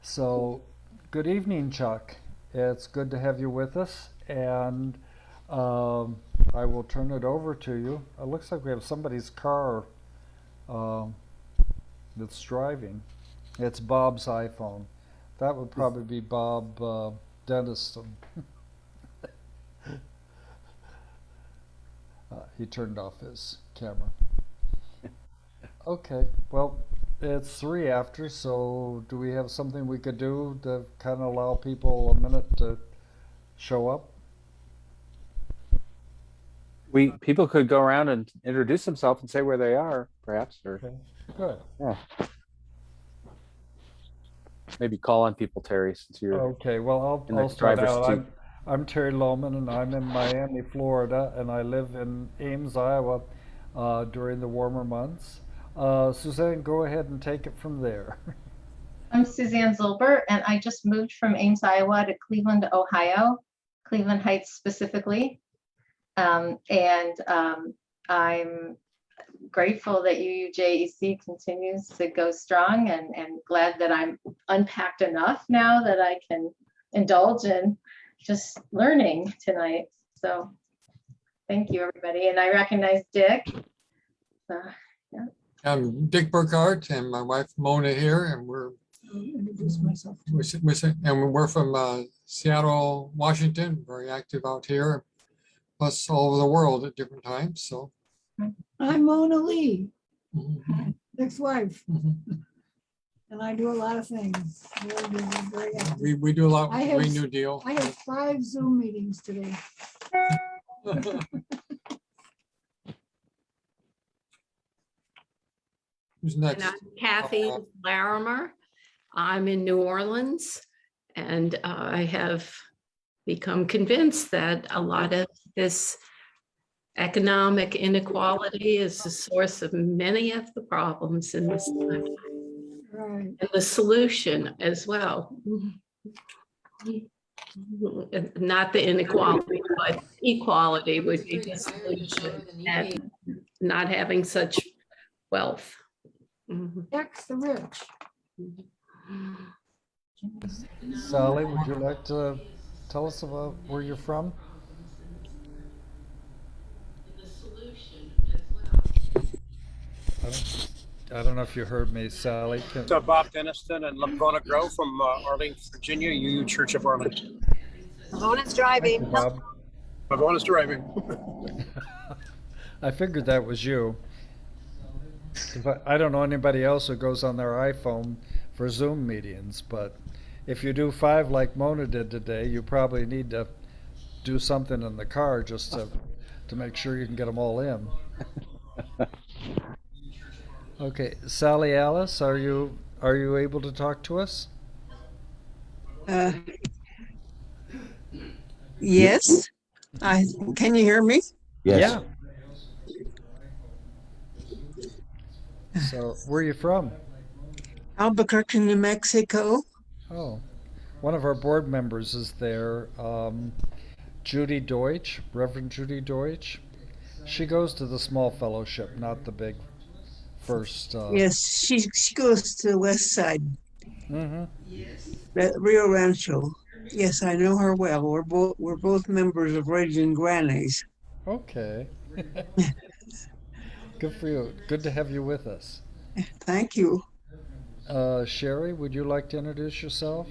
So, good evening, Chuck. It's good to have you with us, and um, I will turn it over to you. It looks like we have somebody's car um, that's driving. It's Bob's iPhone. That would probably be Bob Denniston. He turned off his camera. Okay, well, it's three after, so do we have something we could do to kind of allow people a minute to show up? People could go around and introduce themselves and say where they are, perhaps, or Okay, good. yeah, maybe call on people, Terry, since you're Okay, well, in I'll the start driver's out. seat. I'm Terry Lohman, and I'm in Miami, Florida, and I live in Ames, Iowa, during the warmer months. Suzanne, go ahead and take it from there. I'm Suzanne Zilbert, and I just moved from Ames, Iowa to Cleveland, Ohio, Cleveland Heights specifically. I'm grateful that UUJEC continues to go strong and glad that I'm unpacked enough now that I can indulge in just learning tonight. So thank you, everybody. And I recognize Dick. Yeah. I'm Dick Burkhardt and my wife Mona here, and Introduce myself. we're from Seattle, Washington, very active out here, plus all over the world at different times. So I'm Mona Lee, mhm, ex-wife, mhm. and I do a lot of things. Very busy, very active. We do a lot I with have- Green New Deal. I have 5 Zoom meetings today. Who's And next? I'm Kathy Larimer. I'm in New Orleans, and I have become convinced that a lot of this economic inequality is the source of many of the problems in this country, Right. and the solution as well. Not the inequality, but equality would be the solution, and not having such wealth. Mhm. Tax the rich. Sally, would you like to tell us about where you're from? The solution as well. I don't know if you heard me, Sally. So Bob Denniston and Lacona Grove from Arlington, Virginia, UU Church of Arlington. Mona's driving. Bob. Magona's driving. I figured that was you. 'Cause I don't know anybody else who goes on their iPhone for Zoom meetings, but if you do 5 like Mona did today, you probably need to do something in the car just to make sure you can get them all in. Okay, Sally Alice, are you able to talk to us? Yes. Can you hear me? Yeah. So, where are you from? Albuquerque, New Mexico. Oh, one of our board members is there, Judy Deutsch, Reverend Judy Deutsch. She goes to the small fellowship, not the big first. Yes, she goes to the west side, Mm-hmm. Rio Rancho. Yes, I know her well. We're both members of Raging Grannies. Okay. Good for you. Good to have you with us. Thank you. Sherry, would you like to introduce yourself?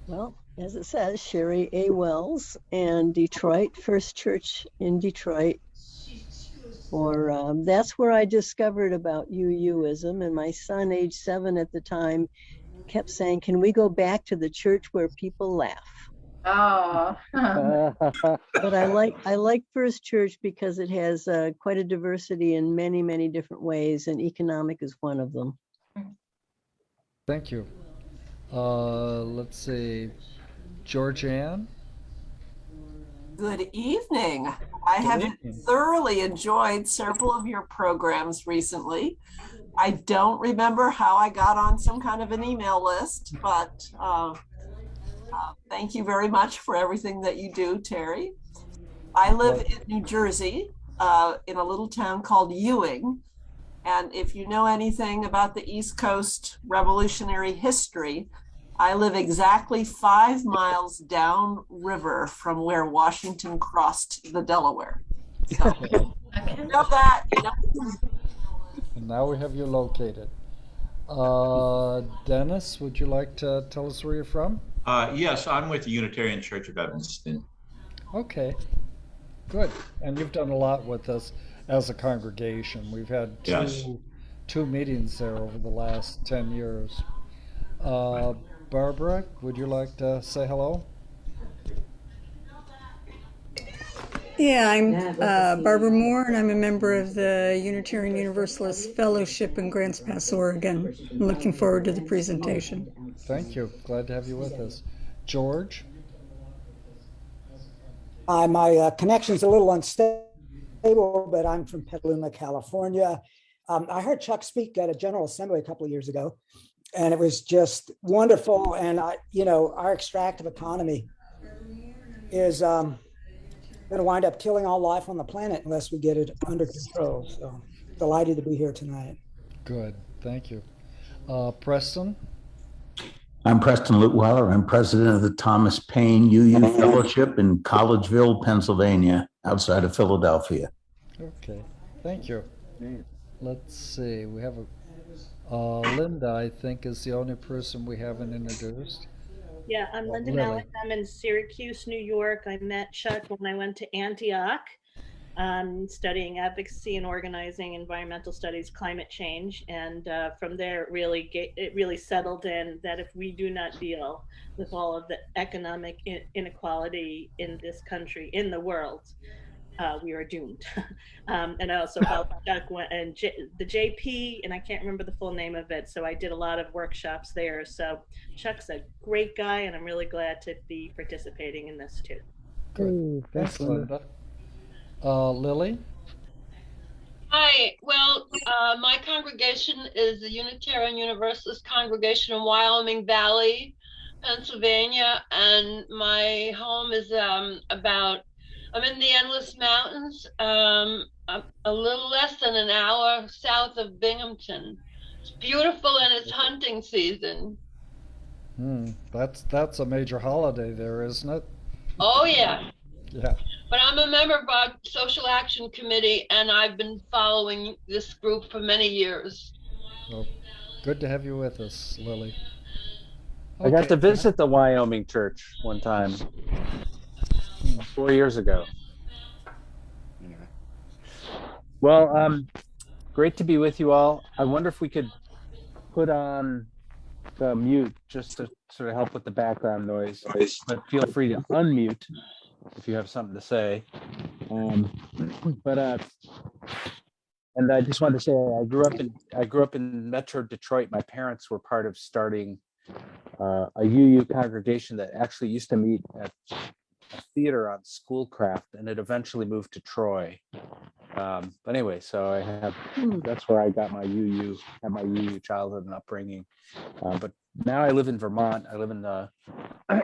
Well, as it says, Sherry A. Wells and Detroit, First Church in Detroit. That's where I discovered about UUism, and my son, age 7 at the time, kept saying, "Can we go back to the church where people laugh?" Oh, But I like First Church because it has quite a diversity in many, many different ways, and economic is one of them. Thank you. Let's see. Georgianne? Good evening. I Good have evening. thoroughly enjoyed several of your programs recently. I don't remember how I got on some kind of an email list, but thank you very much for everything that you do, Terry. I live in New Jersey, in a little town called Ewing. And if you know anything about the East Coast revolutionary history, I live exactly 5 miles downriver from where Washington crossed the Delaware. So you know that, you know. And now we have you located. Dennis, would you like to tell us where you're from? Yes, I'm with the Unitarian Church of Evanston. Okay, good. And you've done a lot with us as a congregation. We've had Yes. two meetings there over the last 10 years. Barbara, would you like to say hello? Yeah, I'm Barbara Moore, and I'm a member of the Unitarian Universalist Fellowship in Grants Pass, Oregon. I'm looking forward to the presentation. Thank you. Glad to have you with us. George? My connection's a little unstable, but I'm from Petaluma, California. I heard Chuck speak at a General Assembly a couple of years ago, and it was just wonderful. And our extractive economy is going to wind up killing all life on the planet unless we get it under control. So delighted to be here tonight. Good. Thank you. Preston? I'm Preston Lutweiler. I'm president of the Thomas Paine UU Fellowship in Collegeville, Pennsylvania, outside of Philadelphia. Okay. Thank you. Let's see. We have Linda, I think, is the only person we haven't introduced. Yeah, I'm Linda Lily. Malik. I'm in Syracuse, New York. I met Chuck when I went to Antioch, studying advocacy and organizing, environmental studies, climate change, and from there, it really settled in that if we do not deal with all of the economic inequality in this country, in the world, we are doomed. And I also followed Chuck and the JP, and I can't remember the full name of it. So I did a lot of workshops there. So Chuck's a great guy, and I'm really glad to be participating in this too. Good. Thanks, Linda. Lily? Hi. Well, my congregation is the Unitarian Universalist congregation in Wyoming Valley, Pennsylvania, and my home is I'm in the Endless Mountains, a little less than an hour south of Binghamton. It's beautiful and it's hunting season. That's a major holiday there, isn't it? Oh yeah. Yeah. But I'm a member of our Social Action Committee, and I've been following this group for many years. Well, good to have you with us, Lily. I got to visit the Wyoming church one time 4 years ago. Well, great to be with you all. I wonder if we could put on the mute just to sort of help with the background noise, but feel free to unmute if you have something to say. And I just wanted to say I grew up in Metro Detroit. My parents were part of starting a UU congregation that actually used to meet at a theater on Schoolcraft, and it eventually moved to Troy. But anyway, so that's where I got my UU childhood and upbringing. But now I live in Vermont. I live in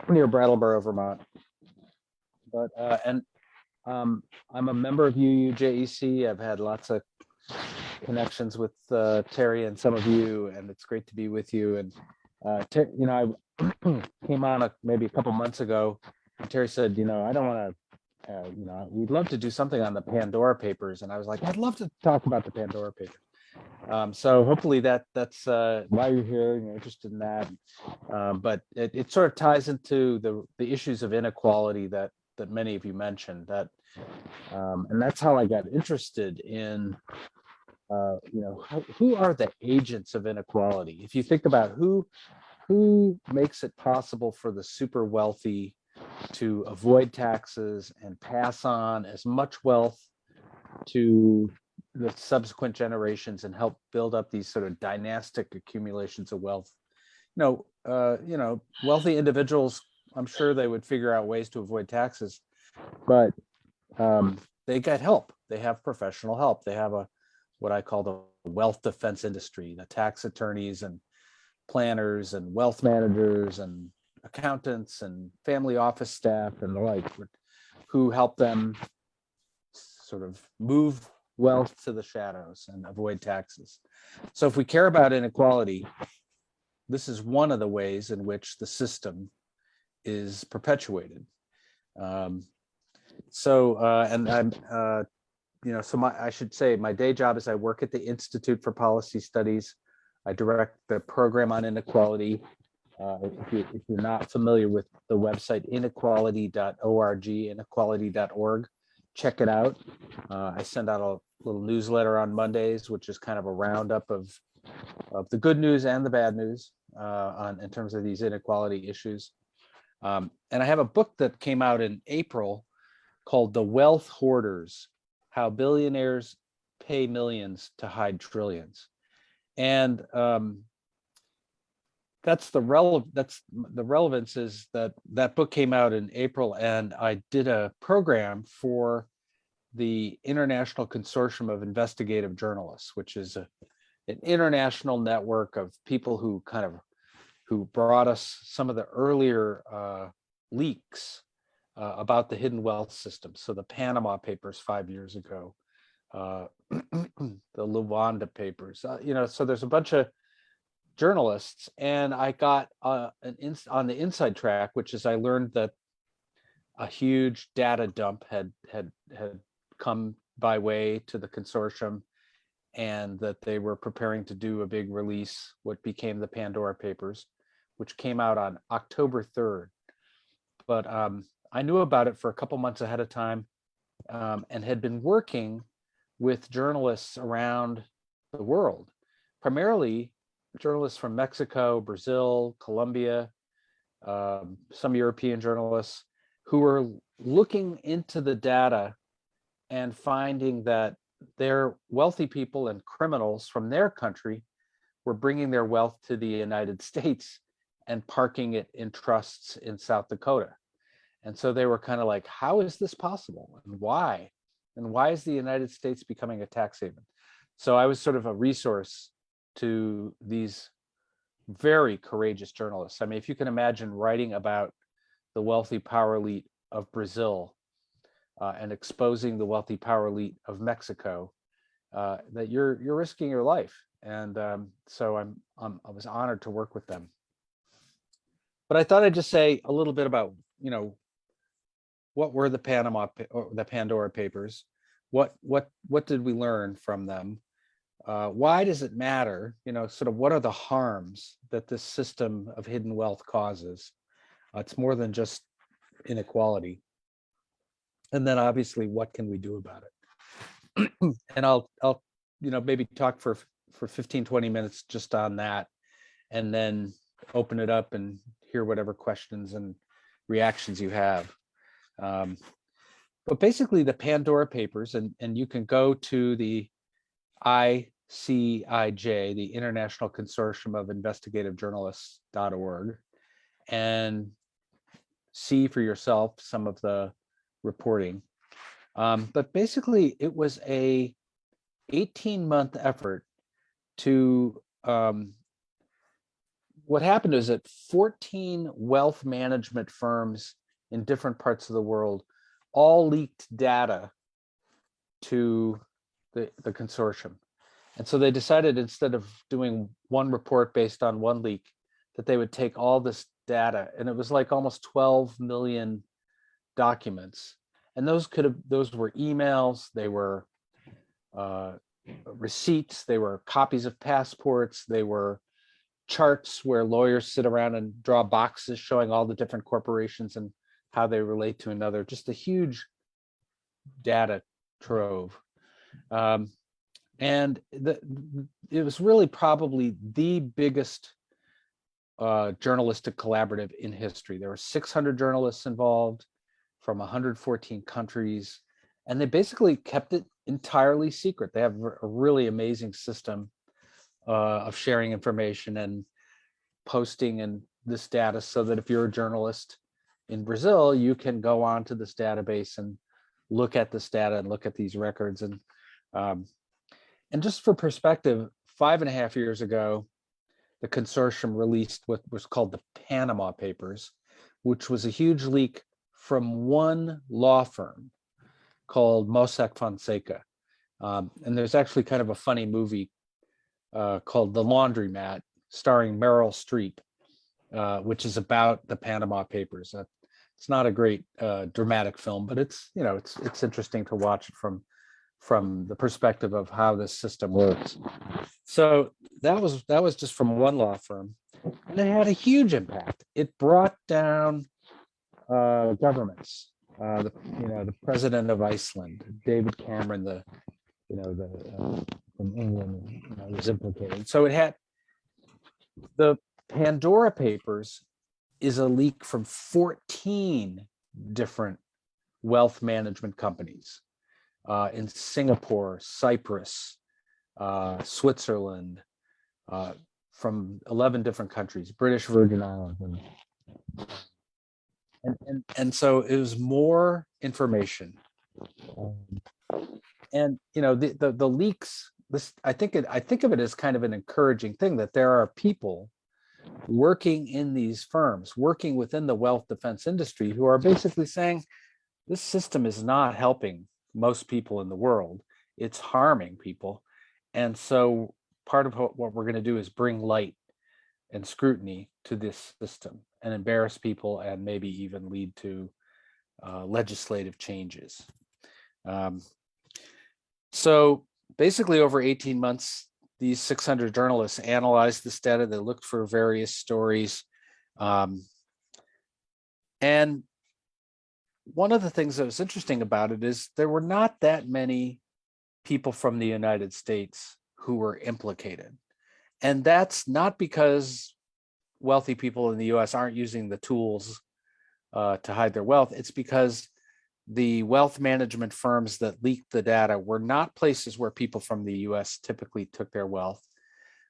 near Brattleboro, Vermont. But I'm a member of UUJEC. I've had lots of connections with Terry and some of you, and it's great to be with you. And I came on maybe a couple months ago, and Terry said, I don't want to, we'd love to do something on the Pandora Papers, and I was like, I'd love to talk about the Pandora Papers. So hopefully that's why you're here, you're interested in that. But it sort of ties into the issues of inequality that many of you mentioned, and that's how I got interested in who are the agents of inequality. If you think about who makes it possible for the super wealthy to avoid taxes and pass on as much wealth to the subsequent generations and help build up these sort of dynastic accumulations of wealth. Wealthy individuals, I'm sure they would figure out ways to avoid taxes, but they get help. They have professional help. They have what I call the wealth defense industry, the tax attorneys and planners and wealth managers and accountants and family office staff and the like, who help them sort of move wealth to the shadows and avoid taxes. So if we care about inequality, this is one of the ways in which the system is perpetuated. And I'm, I should say my day job is I work at the Institute for Policy Studies. I direct the program on inequality. If you're not familiar with the website inequality.org, inequality.org, check it out. I send out a little newsletter on Mondays, which is kind of a roundup of the good news and the bad news in terms of these inequality issues. And I have a book that came out in April called The Wealth Hoarders: How Billionaires Pay Millions to Hide Trillions. And that's the relevance is that book came out in April, and I did a program for the International Consortium of Investigative Journalists, which is an international network of people who brought us some of the earlier leaks about the hidden wealth system. So the Panama Papers 5 years ago, the Luanda Papers, so there's a bunch of journalists, and I got on the inside track, which is I learned that a huge data dump had come by way to the consortium, and that they were preparing to do a big release, what became the Pandora Papers, which came out on October 3rd. But I knew about it for a couple months ahead of time, and had been working with journalists around the world, primarily journalists from Mexico, Brazil, Colombia, some European journalists who were looking into the data and finding that their wealthy people and criminals from their country were bringing their wealth to the United States and parking it in trusts in South Dakota. And so they were kind of like, how is this possible? And why? And why is the United States becoming a tax haven? So I was sort of a resource to these very courageous journalists. I mean, if you can imagine writing about the wealthy power elite of Brazil and exposing the wealthy power elite of Mexico, that you're risking your life. And so I was honored to work with them. But I thought I'd just say a little bit about, what were the Pandora Papers? What did we learn from them? Why does it matter? Sort of what are the harms that this system of hidden wealth causes? It's more than just inequality. And then obviously, what can we do about it? And I'll maybe talk for 15, 20 minutes just on that, and then open it up and hear whatever questions and reactions you have. But basically the Pandora Papers, and you can go to the ICIJ, the International Consortium of Investigative Journalists.org, and see for yourself some of the reporting. But basically it was a 18-month effort to, what happened is that 14 wealth management firms in different parts of the world all leaked data to the consortium. And so they decided, instead of doing one report based on one leak, that they would take all this data, and it was like almost 12 million documents. And those were emails, they were receipts, they were copies of passports, they were charts where lawyers sit around and draw boxes showing all the different corporations and how they relate to another. Just a huge data trove. And it was really probably the biggest journalistic collaborative in history. There were 600 journalists involved from 114 countries, and they basically kept it entirely secret. They have a really amazing system of sharing information and posting and this data, so that if you're a journalist in Brazil, you can go on to this database and look at this data and look at these records. And just for perspective, 5.5 years ago, the consortium released what was called the Panama Papers, which was a huge leak from one law firm called Mossack Fonseca. And there's actually kind of a funny movie called The Laundromat starring Meryl Streep, which is about the Panama Papers. It's not a great dramatic film, but it's it's interesting to watch it from the perspective of how this system works. So that was just from one law firm, and it had a huge impact. It brought down governments. The president of Iceland, David Cameron, from England, was implicated. So it had the Pandora Papers is a leak from 14 different wealth management companies in Singapore, Cyprus, Switzerland, from 11 different countries, British Virgin Islands, and so it was more information. And the leaks. I think of it as kind of an encouraging thing that there are people working in these firms, working within the wealth defense industry, who are basically saying this system is not helping most people in the world. It's harming people. And so part of what we're going to do is bring light and scrutiny to this system and embarrass people and maybe even lead to legislative changes. So basically over 18 months, these 600 journalists analyzed this data. They looked for various stories. And one of the things that was interesting about it is there were not that many people from the United States who were implicated. And that's not because wealthy people in the US aren't using the tools to hide their wealth. It's because the wealth management firms that leaked the data were not places where people from the US typically took their wealth.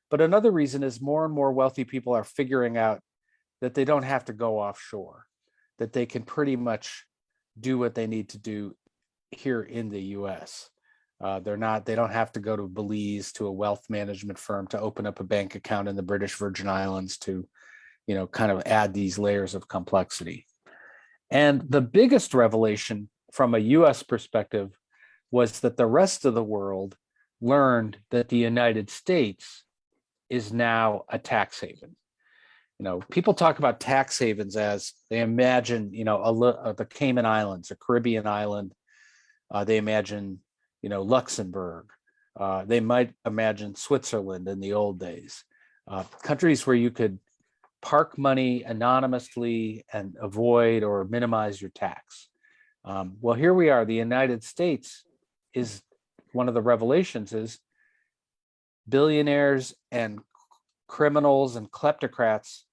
But another reason is more and more wealthy people are figuring out that they don't have to go offshore, that they can pretty much do what they need to do here in the US. They don't have to go to Belize to a wealth management firm to open up a bank account in the British Virgin Islands to, kind of add these layers of complexity. And the biggest revelation from a US perspective was that the rest of the world learned that the United States is now a tax haven. People talk about tax havens as they imagine, the Cayman Islands, a Caribbean island. They imagine, Luxembourg. They might imagine Switzerland in the old days. Countries where you could park money anonymously and avoid or minimize your tax. Well, here we are. The United States is one of the revelations is billionaires and criminals and kleptocrats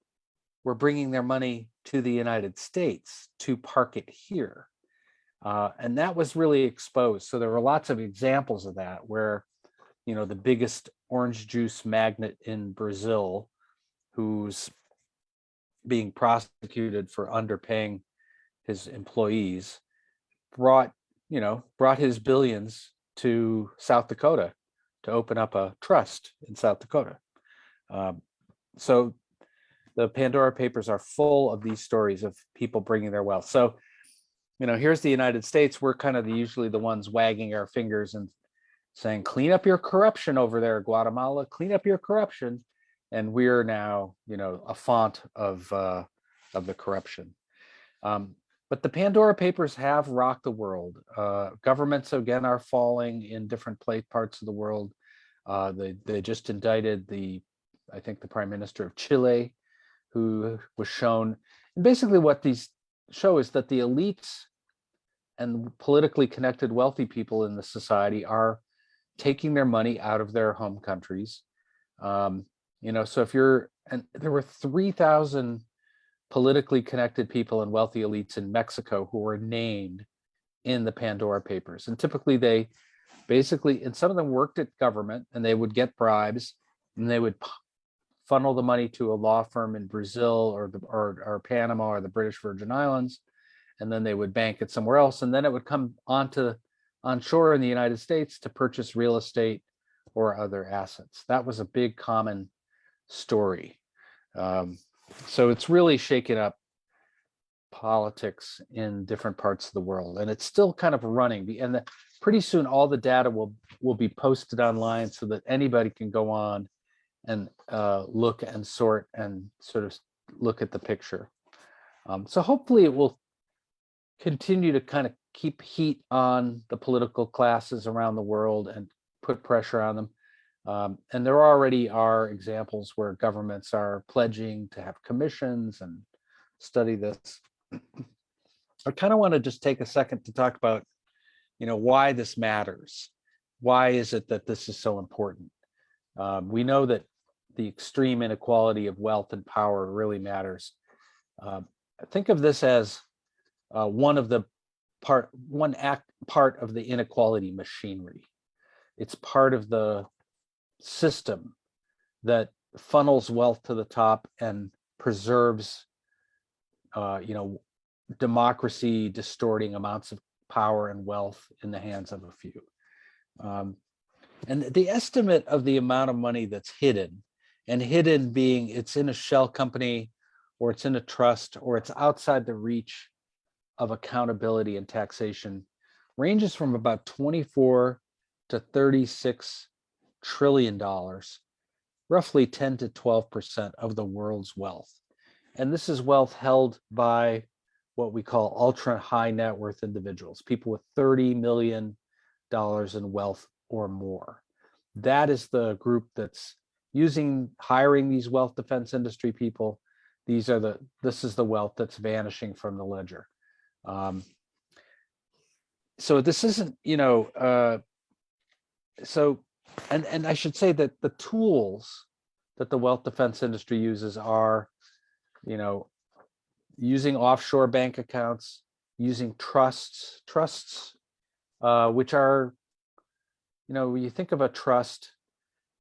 were bringing their money to the United States to park it here. And that was really exposed. So there were lots of examples of that where, the biggest orange juice magnate in Brazil, who's being prosecuted for underpaying his employees, brought his billions to South Dakota to open up a trust in South Dakota. So the Pandora Papers are full of these stories of people bringing their wealth. So, here's the United States. We're kind of usually the ones wagging our fingers and saying, clean up your corruption over there, Guatemala, clean up your corruption. And we're now, a font of the corruption. But the Pandora Papers have rocked the world. Governments, again, are falling in different parts of the world. They just indicted I think the Prime Minister of Chile, who was shown. And basically what these show is that the elites and politically connected wealthy people in the society are taking their money out of their home countries. So there were 3,000 politically connected people and wealthy elites in Mexico who were named in the Pandora Papers. And typically and some of them worked at government and they would get bribes and they would funnel the money to a law firm in Brazil or Panama or the British Virgin Islands. And then they would bank it somewhere else. And then it would come onshore in the United States to purchase real estate or other assets. That was a big common story. So it's really shaken up politics in different parts of the world, and it's still kind of running. And pretty soon, all the data will be posted online so that anybody can go on and look and sort and sort of look at the picture. So hopefully it will continue to kind of keep heat on the political classes around the world and put pressure on them. And there already are examples where governments are pledging to have commissions and study this. I kind of want to just take a second to talk about, why this matters. Why is it that this is so important? We know that the extreme inequality of wealth and power really matters. Think of this as one part of the inequality machinery. It's part of the system that funnels wealth to the top and preserves, democracy distorting amounts of power and wealth in the hands of a few. And the estimate of the amount of money that's hidden, and hidden being it's in a shell company, or it's in a trust, or it's outside the reach of accountability and taxation, ranges from about 24 to 36 trillion dollars, roughly 10 to 12% of the world's wealth. And this is wealth held by what we call ultra high net worth individuals, people with $30 million in wealth or more. That is the group that's hiring these wealth defense industry people. This is the wealth that's vanishing from the ledger. So this isn't, and I should say that the tools that the wealth defense industry uses are, using offshore bank accounts, using trusts, which are, when you think of a trust,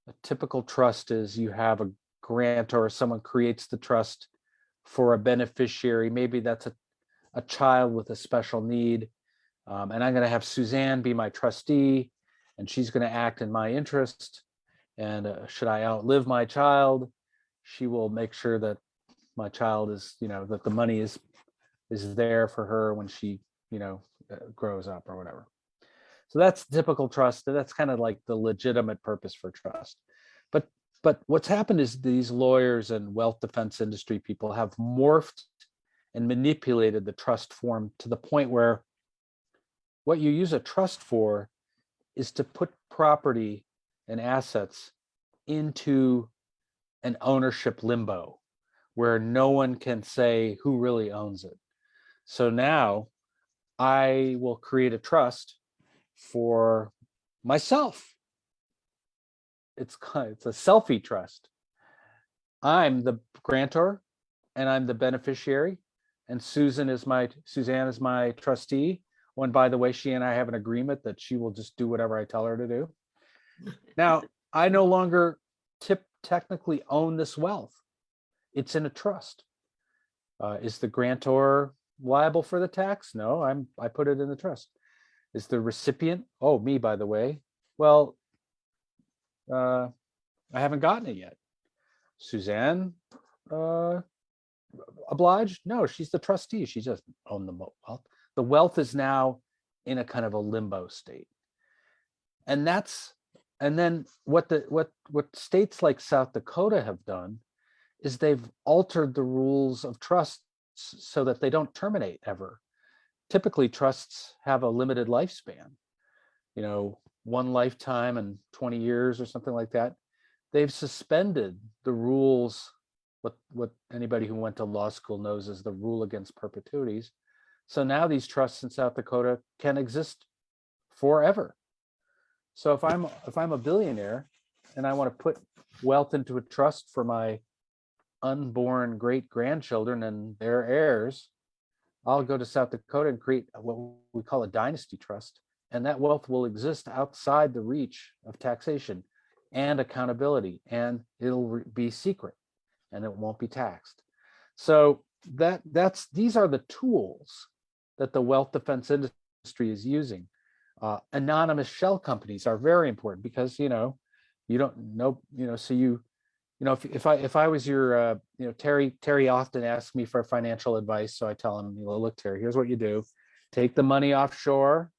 a typical trust is you have a grantor, or someone creates the trust for a beneficiary. Maybe that's a child with a special need. And I'm going to have Suzanne be my trustee, and she's going to act in my interest. And should I outlive my child, she will make sure that my child is, that the money is there for her when she, grows up or whatever. So that's typical trust. That's kind of like the legitimate purpose for trust. But what's happened is these lawyers and wealth defense industry people have morphed and manipulated the trust form to the point where what you use a trust for is to put property and assets into an ownership limbo where no one can say who really owns it. So now I will create a trust for myself. It's a selfie trust. I'm the grantor and I'm the beneficiary, and Suzanne is my trustee. Oh, and by the way, she and I have an agreement that she will just do whatever I tell her to do. Now, I no longer technically own this wealth. It's in a trust. Is the grantor liable for the tax? No, I put it in the trust. Is the recipient? Oh, me, by the way. Well, I haven't gotten it yet. Suzanne, obliged? No, she's the trustee. She doesn't own the wealth. The wealth is now in a kind of a limbo state. And then what states like South Dakota have done is they've altered the rules of trusts so that they don't terminate ever. Typically, trusts have a limited lifespan, one lifetime and 20 years or something like that. They've suspended the rules, what anybody who went to law school knows as the rule against perpetuities. So now these trusts in South Dakota can exist forever. So if I'm a billionaire and I want to put wealth into a trust for my unborn great grandchildren and their heirs, I'll go to South Dakota and create what we call a dynasty trust. And that wealth will exist outside the reach of taxation and accountability, and it'll be secret and it won't be taxed. So these are the tools that the wealth defense industry is using. Anonymous shell companies are very important because you don't know, so if I was your Terry often asks me for financial advice, so I tell him, look, Terry, here's what you do: take the money offshore,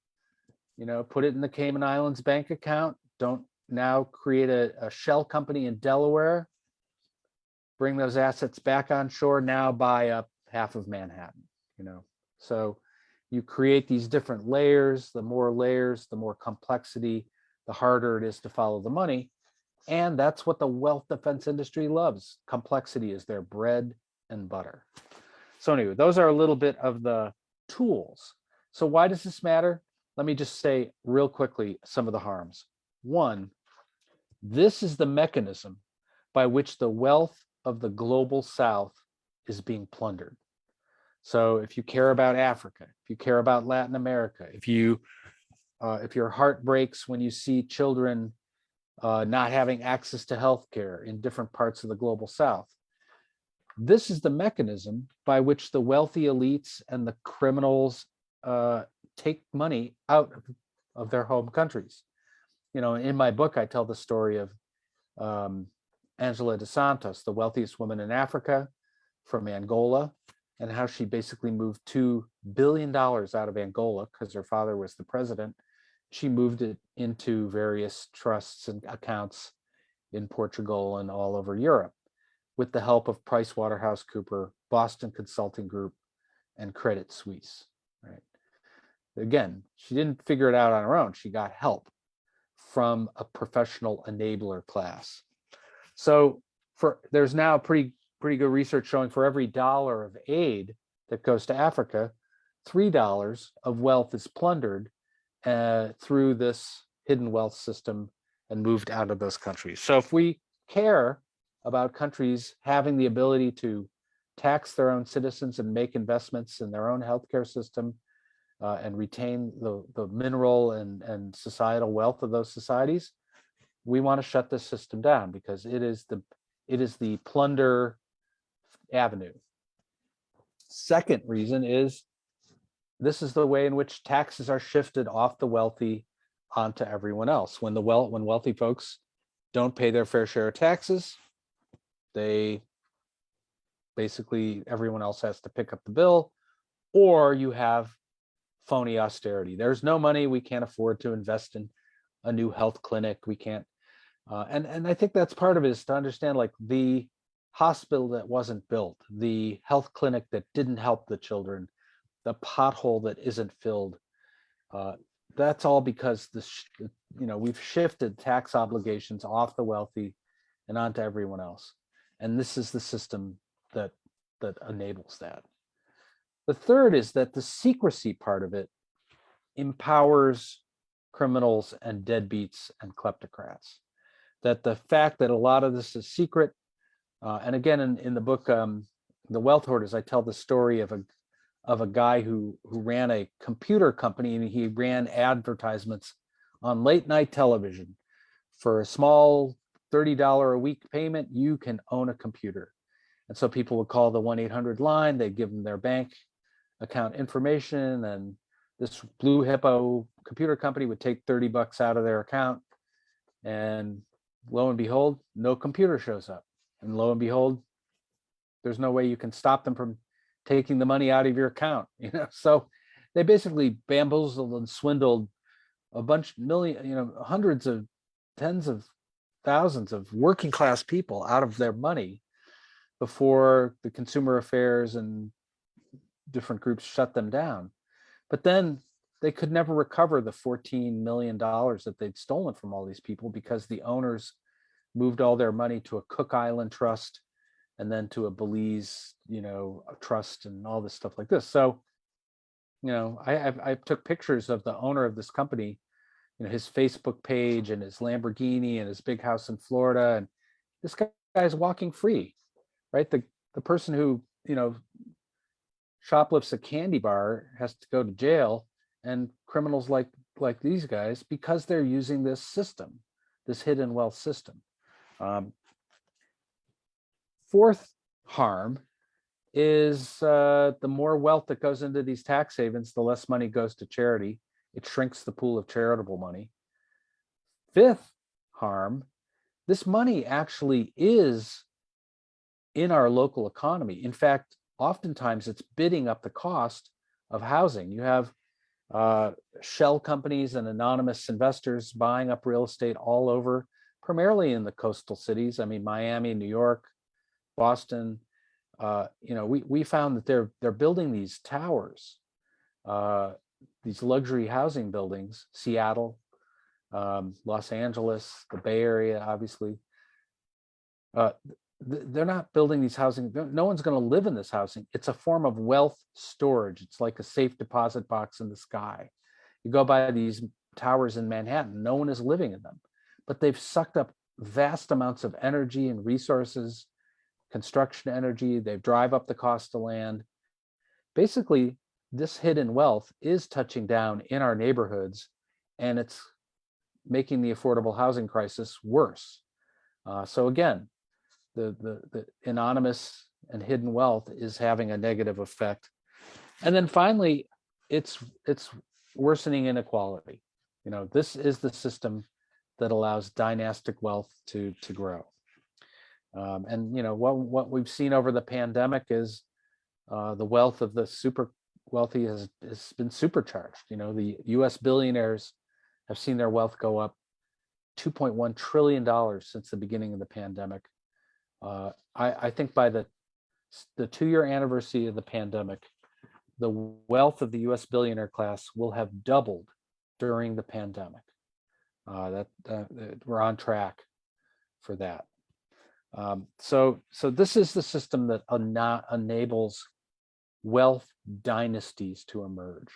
put it in the Cayman Islands bank account, don't now create a shell company in Delaware, bring those assets back on shore, now buy up half of Manhattan, you know. So you create these different layers. The more layers, the more complexity, the harder it is to follow the money. And that's what the wealth defense industry loves. Complexity is their bread and butter. So anyway, those are a little bit of the tools. So why does this matter? Let me just say real quickly some of the harms. One, this is the mechanism by which the wealth of the global South is being plundered. So if you care about Africa, if you care about Latin America, if your heart breaks when you see children not having access to healthcare in different parts of the global South, this is the mechanism by which the wealthy elites and the criminals take money out of their home countries. You know, in my book, I tell the story of Angela dos Santos, the wealthiest woman in Africa from Angola, and how she basically moved $2 billion out of Angola because her father was the president. She moved it into various trusts and accounts in Portugal and all over Europe with the help of PricewaterhouseCoopers, Boston Consulting Group, and Credit Suisse, right? Again, she didn't figure it out on her own. She got help from a professional enabler class. So there's now pretty good research showing for every $1 of aid that goes to Africa, $3 of wealth is plundered through this hidden wealth system and moved out of those countries. So if we care about countries having the ability to tax their own citizens and make investments in their own healthcare system and retain the mineral and societal wealth of those societies, we want to shut this system down because it is the plunder avenue. Second reason is this is the way in which taxes are shifted off the wealthy onto everyone else. When wealthy folks don't pay their fair share of taxes, they basically, everyone else has to pick up the bill, or you have phony austerity. There's no money, we can't afford to invest in a new health clinic. We can't, and I think that's part of it, is to understand like the hospital that wasn't built, the health clinic that didn't help the children, the pothole that isn't filled. That's all because we've shifted tax obligations off the wealthy and onto everyone else. And this is the system that enables that. The third is that the secrecy part of it empowers criminals and deadbeats and kleptocrats. That the fact that a lot of this is secret, and again in the book, The Wealth Hoarders, I tell the story of a guy who ran a computer company, and he ran advertisements on late night television. For a small $30 a week payment, you can own a computer. And so people would call the 1-800 line, they'd give them their bank account information, and this Blue Hippo computer company would take $30 out of their account, and lo and behold, no computer shows up. And lo and behold, there's no way you can stop them from taking the money out of your account, So they basically bamboozled and swindled a bunch, hundreds of, tens of thousands of working class people out of their money before the consumer affairs and different groups shut them down. But then they could never recover the $14 million that they'd stolen from all these people because the owners moved all their money to a Cook Island trust and then to a Belize, a trust and all this stuff like this. So, I took pictures of the owner of this company, his Facebook page and his Lamborghini and his big house in Florida. And this guy's walking free, right? The person who, shoplifts a candy bar has to go to jail, and criminals like these guys, because they're using this system, this hidden wealth system. Fourth harm is the more wealth that goes into these tax havens, the less money goes to charity. It shrinks the pool of charitable money. Fifth harm, this money actually is in our local economy. In fact, oftentimes it's bidding up the cost of housing. You have shell companies and anonymous investors buying up real estate all over, primarily in the coastal cities. I mean, Miami, New York, Boston. We found that they're building these towers, these luxury housing buildings, Seattle, Los Angeles, the Bay Area, obviously. They're not building these housing. No one's going to live in this housing. It's a form of wealth storage. It's like a safe deposit box in the sky. You go by these towers in Manhattan, no one is living in them, but they've sucked up vast amounts of energy and resources, construction energy. They drive up the cost of land. Basically, this hidden wealth is touching down in our neighborhoods, and it's making the affordable housing crisis worse. So again, the anonymous and hidden wealth is having a negative effect. And then finally, it's worsening inequality. This is the system that allows dynastic wealth to grow. And what we've seen over the pandemic is the wealth of the super wealthy has been supercharged. The US billionaires have seen their wealth go up $2.1 trillion since the beginning of the pandemic. I think by the 2-year anniversary of the pandemic, the wealth of the US billionaire class will have doubled during the pandemic. We're on track for that. So this is the system that enables wealth dynasties to emerge.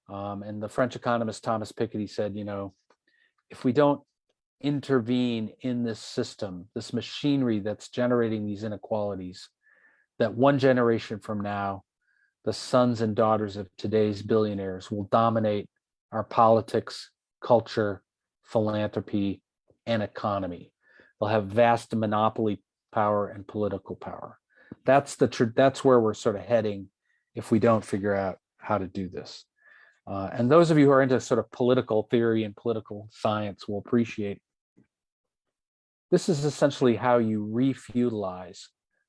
And the French economist Thomas Piketty said, if we don't intervene in this system, this machinery that's generating these inequalities, that one generation from now, the sons and daughters of today's billionaires will dominate our politics, culture, philanthropy, and economy. They'll have vast monopoly power and political power. That's where we're sort of heading if we don't figure out how to do this. And those of you who are into sort of political theory and political science will appreciate this is essentially how you refeudalize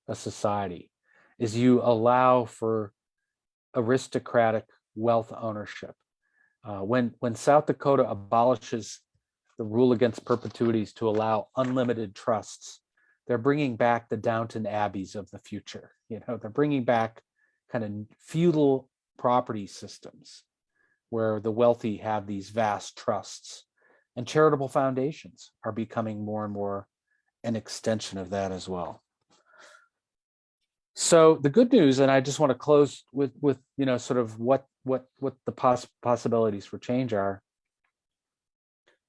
a society, is you allow for aristocratic wealth ownership. When South Dakota abolishes the rule against perpetuities to allow unlimited trusts, they're bringing back the Downton Abbeys of the future. They're bringing back kind of feudal property systems where the wealthy have these vast trusts, and charitable foundations are becoming more and more an extension of that as well. So the good news, and I just want to close with sort of what the possibilities for change are.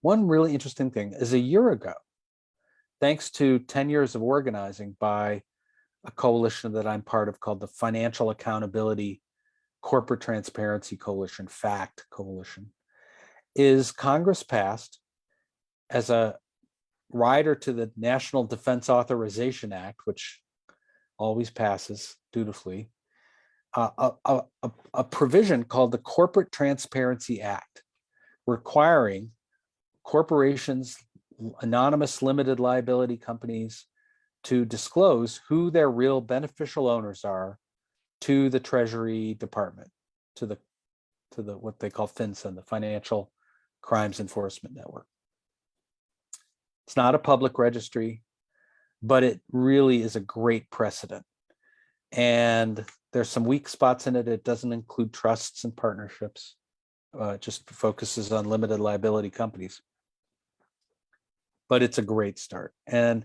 One really interesting thing is a year ago, thanks to 10 years of organizing by a coalition that I'm part of called the Financial Accountability Corporate Transparency Coalition, FACT Coalition, is Congress passed as a rider to the National Defense Authorization Act, which always passes dutifully, a provision called the Corporate Transparency Act, requiring corporations, anonymous limited liability companies, to disclose who their real beneficial owners are to the Treasury Department, to the what they call FinCEN, the Financial Crimes Enforcement Network. It's not a public registry, but it really is a great precedent. And there's some weak spots in it. It doesn't include trusts and partnerships. It just focuses on limited liability companies. But it's a great start. And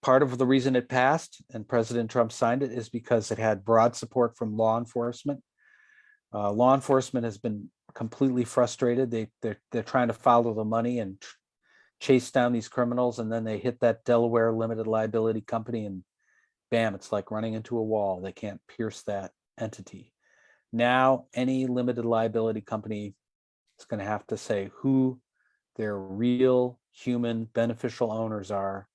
part of the reason it passed and President Trump signed it is because it had broad support from law enforcement. Law enforcement has been completely frustrated. They're trying to follow the money and chase down these criminals, and then they hit that Delaware limited liability company and bam, it's like running into a wall. They can't pierce that entity. Now, any limited liability company is going to have to say who their real human beneficial owners are.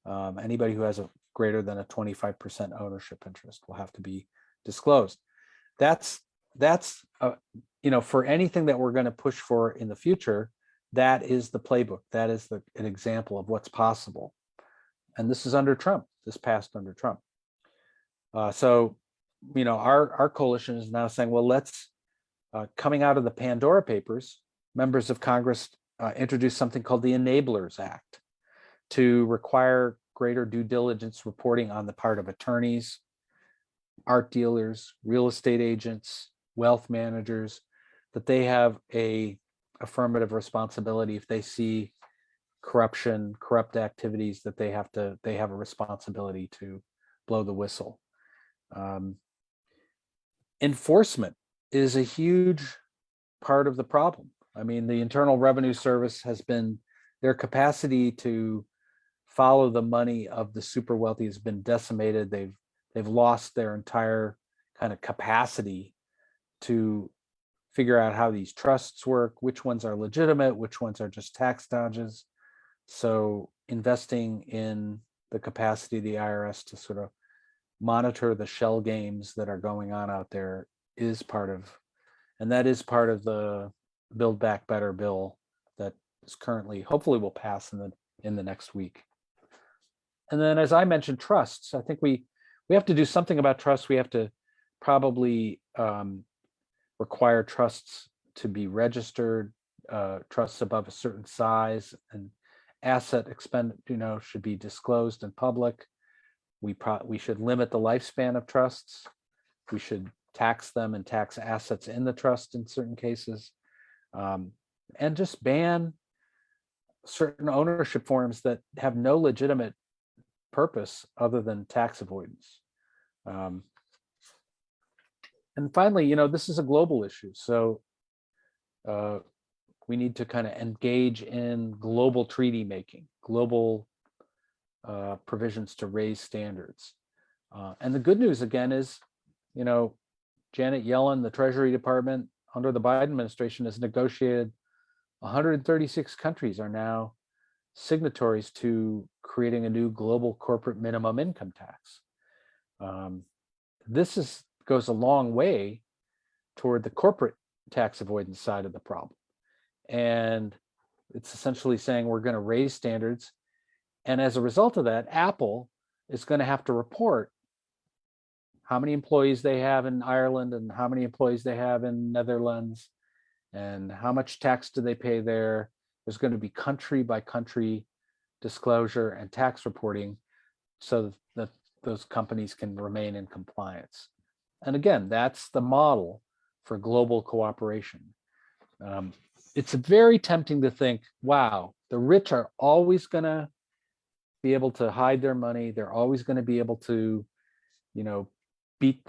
Anybody who has a greater than a 25% ownership interest will have to be disclosed. That's for anything that we're going to push for in the future, that is the playbook. That is an example of what's possible. And this is under Trump. This passed under Trump. So our coalition is now saying, well, let's Coming out of the Pandora Papers, members of Congress introduced something called the Enablers Act to require greater due diligence reporting on the part of attorneys, art dealers, real estate agents, wealth managers, that they have a affirmative responsibility if they see corruption, corrupt activities, that they have a responsibility to blow the whistle. Enforcement is a huge part of the problem. I mean, the Internal Revenue Service has been, their capacity to follow the money of the super wealthy has been decimated. They've lost their entire kind of capacity to figure out how these trusts work, which ones are legitimate, which ones are just tax dodges. So investing in the capacity of the IRS to sort of monitor the shell games that are going on out there is part of, and that is part of the Build Back Better bill that is currently, hopefully will pass in the next week. And then, as I mentioned, trusts. I think we have to do something about trusts. We have to probably require trusts to be registered, trusts above a certain size, and asset should be disclosed in public. We should limit the lifespan of trusts. We should tax them and tax assets in the trust in certain cases, and just ban certain ownership forms that have no legitimate purpose other than tax avoidance. And finally, this is a global issue. So we need to kind of engage in global treaty making, global provisions to raise standards. And the good news again is, Janet Yellen, the Treasury Department under the Biden administration has negotiated 136 countries are now signatories to creating a new global corporate minimum income tax. This goes a long way toward the corporate tax avoidance side of the problem. And it's essentially saying we're going to raise standards. And as a result of that, Apple is going to have to report how many employees they have in Ireland and how many employees they have in Netherlands and how much tax do they pay there. There's going to be country by country disclosure and tax reporting so that those companies can remain in compliance. And again, that's the model for global cooperation. It's very tempting to think, wow, the rich are always going to be able to hide their money. They're always going to be able to, beat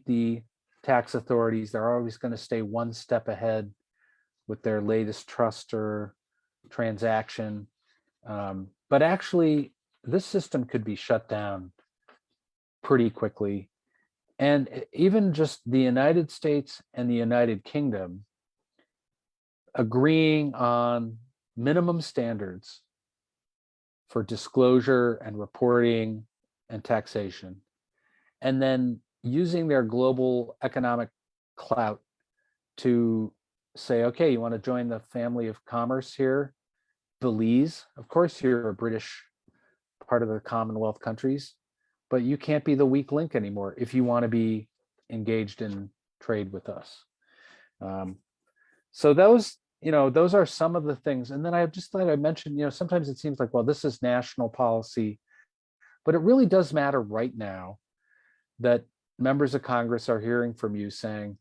the tax authorities. They're always going to stay one step ahead with their latest trust or transaction. But actually, this system could be shut down pretty quickly. And even just the United States and the United Kingdom agreeing on minimum standards for disclosure and reporting and taxation, and then using their global economic clout to say, okay, you want to join the family of commerce here? Belize, of course, you're a British part of the Commonwealth countries, but you can't be the weak link anymore if you want to be engaged in trade with us. So those are some of the things. And then I just thought I'd mention, sometimes it seems like, well, this is national policy, but it really does matter right now that members of Congress are hearing from you saying,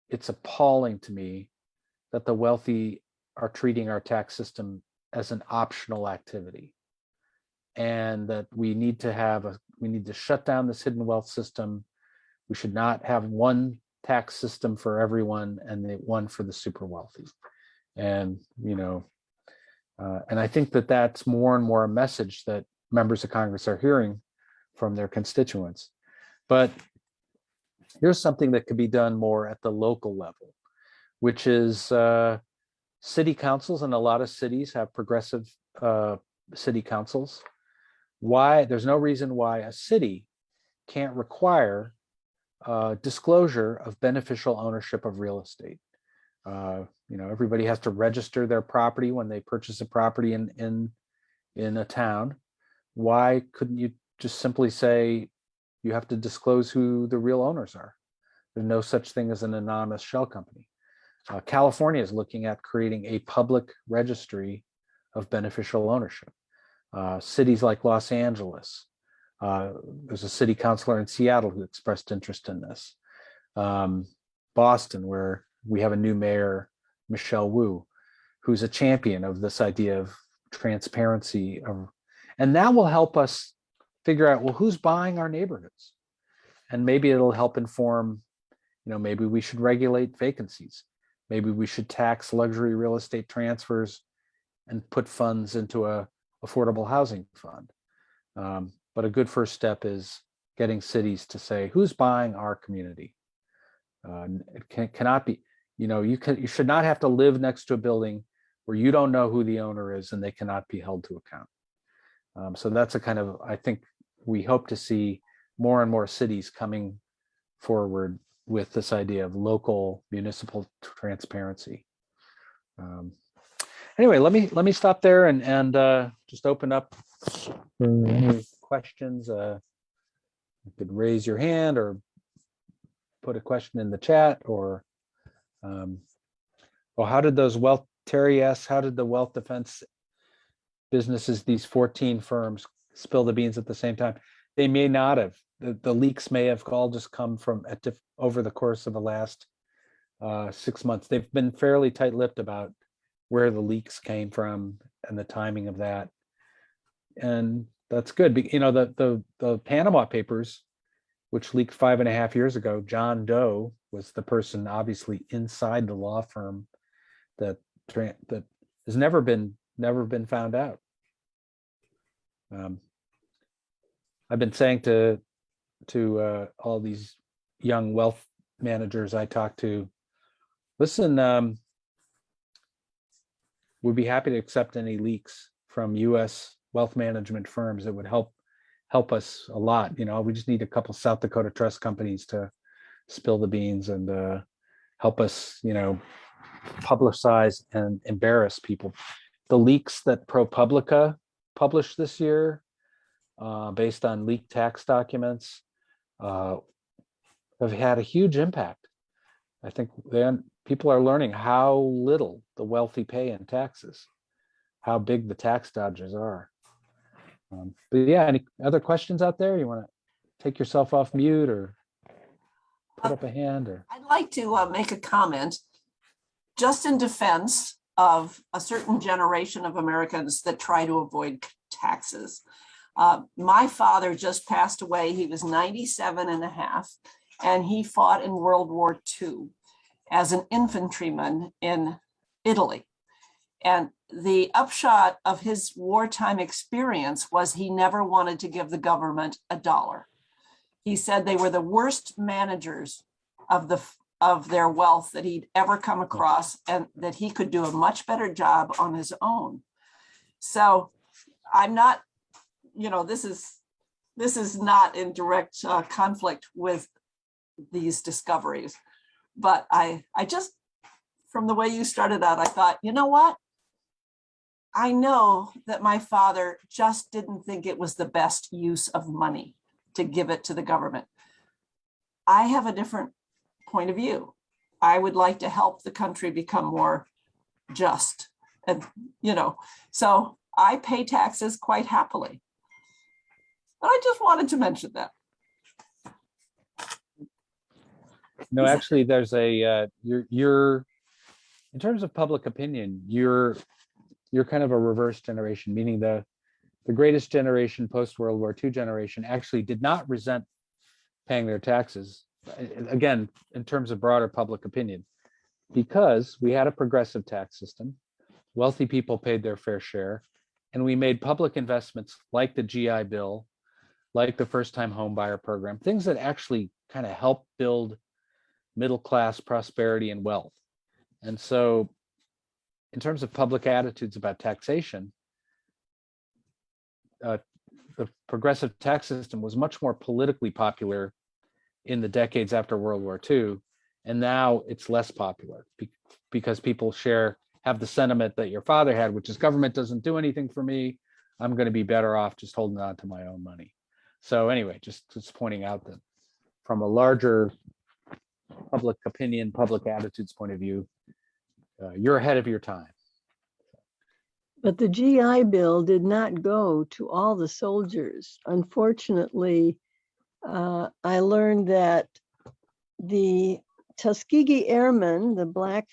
it's appalling to me that the wealthy are treating our tax system as an optional activity, and that we need to shut down this hidden wealth system. We should not have one tax system for everyone and the one for the super wealthy. And and I think that that's more and more a message that members of Congress are hearing from their constituents. But here's something that could be done more at the local level, which is city councils, and a lot of cities have progressive city councils. There's no reason why a city can't require disclosure of beneficial ownership of real estate. Everybody has to register their property when they purchase a property in a town. Why couldn't you just simply say you have to disclose who the real owners are? There's no such thing as an anonymous shell company. California is looking at creating a public registry of beneficial ownership. Cities like Los Angeles, there's a city councilor in Seattle who expressed interest in this. Boston, where we have a new mayor, Michelle Wu, who's a champion of this idea of transparency. And that will help us figure out, well, who's buying our neighborhoods? And maybe it'll help inform, maybe we should regulate vacancies. Maybe we should tax luxury real estate transfers and put funds into a affordable housing fund. But a good first step is getting cities to say, who's buying our community? It cannot be, you should not have to live next to a building where you don't know who the owner is and they cannot be held to account. So that's a kind of, I think we hope to see more and more cities coming forward with this idea of local municipal transparency. Anyway, let me stop there and just open up for any questions. You could raise your hand or put a question in the chat, or how did those wealth, Terry asks, how did the wealth defense businesses, these 14 firms, spill the beans at the same time? They may not have. The leaks may have all just come from over the course of the last 6 months. They've been fairly tight-lipped about where the leaks came from and the timing of that, and that's good. The Panama Papers, which leaked 5.5 years ago, John Doe was the person obviously inside the law firm that has never been found out. I've been saying to all these young wealth managers I talk to, listen, we'd be happy to accept any leaks from U.S. wealth management firms that would help us a lot. We just need a couple South Dakota trust companies to spill the beans and help us, publicize and embarrass people. The leaks that ProPublica published this year, based on leaked tax documents, have had a huge impact. I think people are learning how little the wealthy pay in taxes, how big the tax dodgers are. But yeah, any other questions out there? You want to take yourself off mute or put up a hand? Or I'd like to make a comment just in defense of a certain generation of Americans that try to avoid taxes. My father just passed away. He was 97 and a half, and he fought in World War II as an infantryman in Italy. And the upshot of his wartime experience was he never wanted to give the government a dollar. He said they were the worst managers of their wealth that he'd ever come across, and that he could do a much better job on his own. So I'm not, this is not in direct conflict with these discoveries, but I just, from the way you started out, I thought, you know what? I know that my father just didn't think it was the best use of money to give it to the government. I have a different point of view. I would like to help the country become more just. And, so I pay taxes quite happily. But I just wanted to mention that. no, actually, there's a you're in terms of public opinion, you're kind of a reverse generation, meaning the greatest generation, post-World War II generation, actually did not resent paying their taxes, again, in terms of broader public opinion, because we had a progressive tax system, wealthy people paid their fair share, and we made public investments like the GI Bill, like the first-time home buyer program, things that actually kind of help build middle-class prosperity and wealth. And so in terms of public attitudes about taxation, the progressive tax system was much more politically popular in the decades after World War II, and now it's less popular because people have the sentiment that your father had, which is government doesn't do anything for me. I'm going to be better off just holding on to my own money. So anyway, just pointing out that from a larger public opinion, public attitudes point of view, you're ahead of your time. But the GI Bill did not go to all the soldiers. Unfortunately, I learned that the Tuskegee Airmen, the black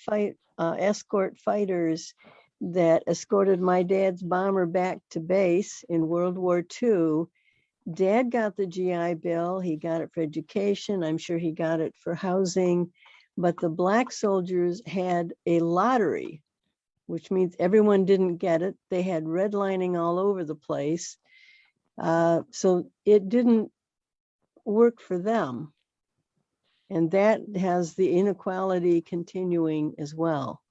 escort fighters that escorted my dad's bomber back to base in World War II, Dad got the GI Bill. He got it for education. I'm sure he got it for housing. But the black soldiers had a lottery, which means everyone didn't get it. They had redlining all over the place. So it didn't work for them. And that has the inequality continuing as well.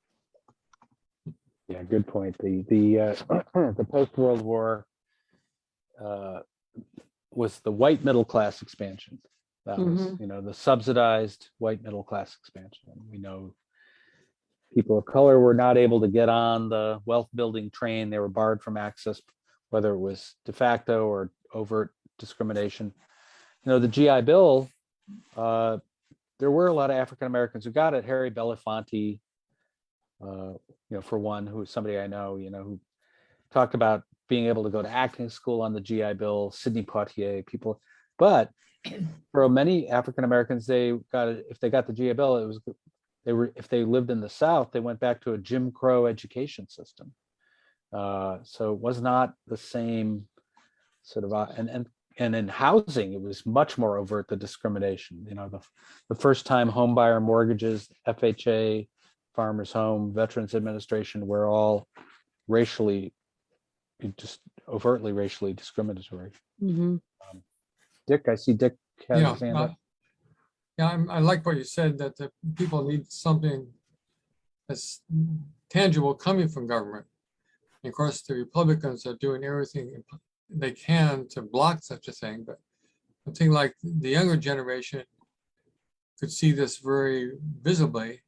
Yeah, good point. The post-World War was the white middle class expansion. That was, the subsidized white middle class expansion. And we know people of color were not able to get on the wealth building train. They were barred from access, whether it was de facto or overt discrimination. The GI Bill, there were a lot of African Americans who got it. Harry Belafonte, for one, who is somebody I know, who talked about being able to go to acting school on the GI Bill, Sidney Poitier, people. But for many African Americans, if they got the GI Bill, if they lived in the South, they went back to a Jim Crow education system. So it was not the same sort of, and in housing, it was much more overt, the discrimination. The first time home buyer mortgages, FHA, Farmers Home, Veterans Administration were all just overtly racially discriminatory. Dick, I see Dick has his hand up. I like what you said, that the people need something that's tangible coming from government. And of course, the Republicans are doing everything they can to block such a thing. But I think like the younger generation could see this very visibly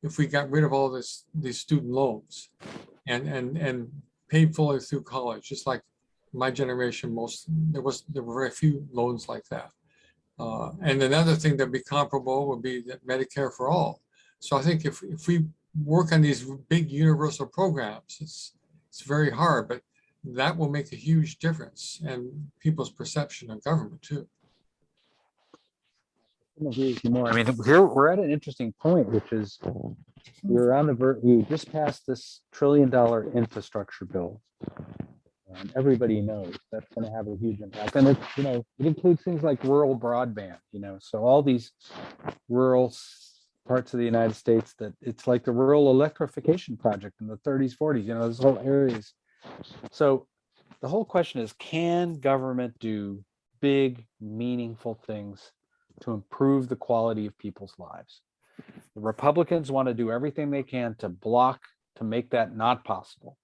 if we got rid of all these student loans and paid fully through college. Just like my generation, there were very few loans like that. And another thing that'd be comparable would be that Medicare for all. So I think if we work on these big universal programs, it's very hard, but that will make a huge difference in people's perception of government too. More. I mean, we're at an interesting point, which is we just passed this $1 trillion infrastructure bill. And everybody knows that's going to have a huge impact. And it includes things like rural broadband, so all these rural parts of the United States that it's like the rural electrification project in the 30s, 40s, those whole areas. So the whole question is, can government do big, meaningful things to improve the quality of people's lives? The Republicans want to do everything they can to make that not possible.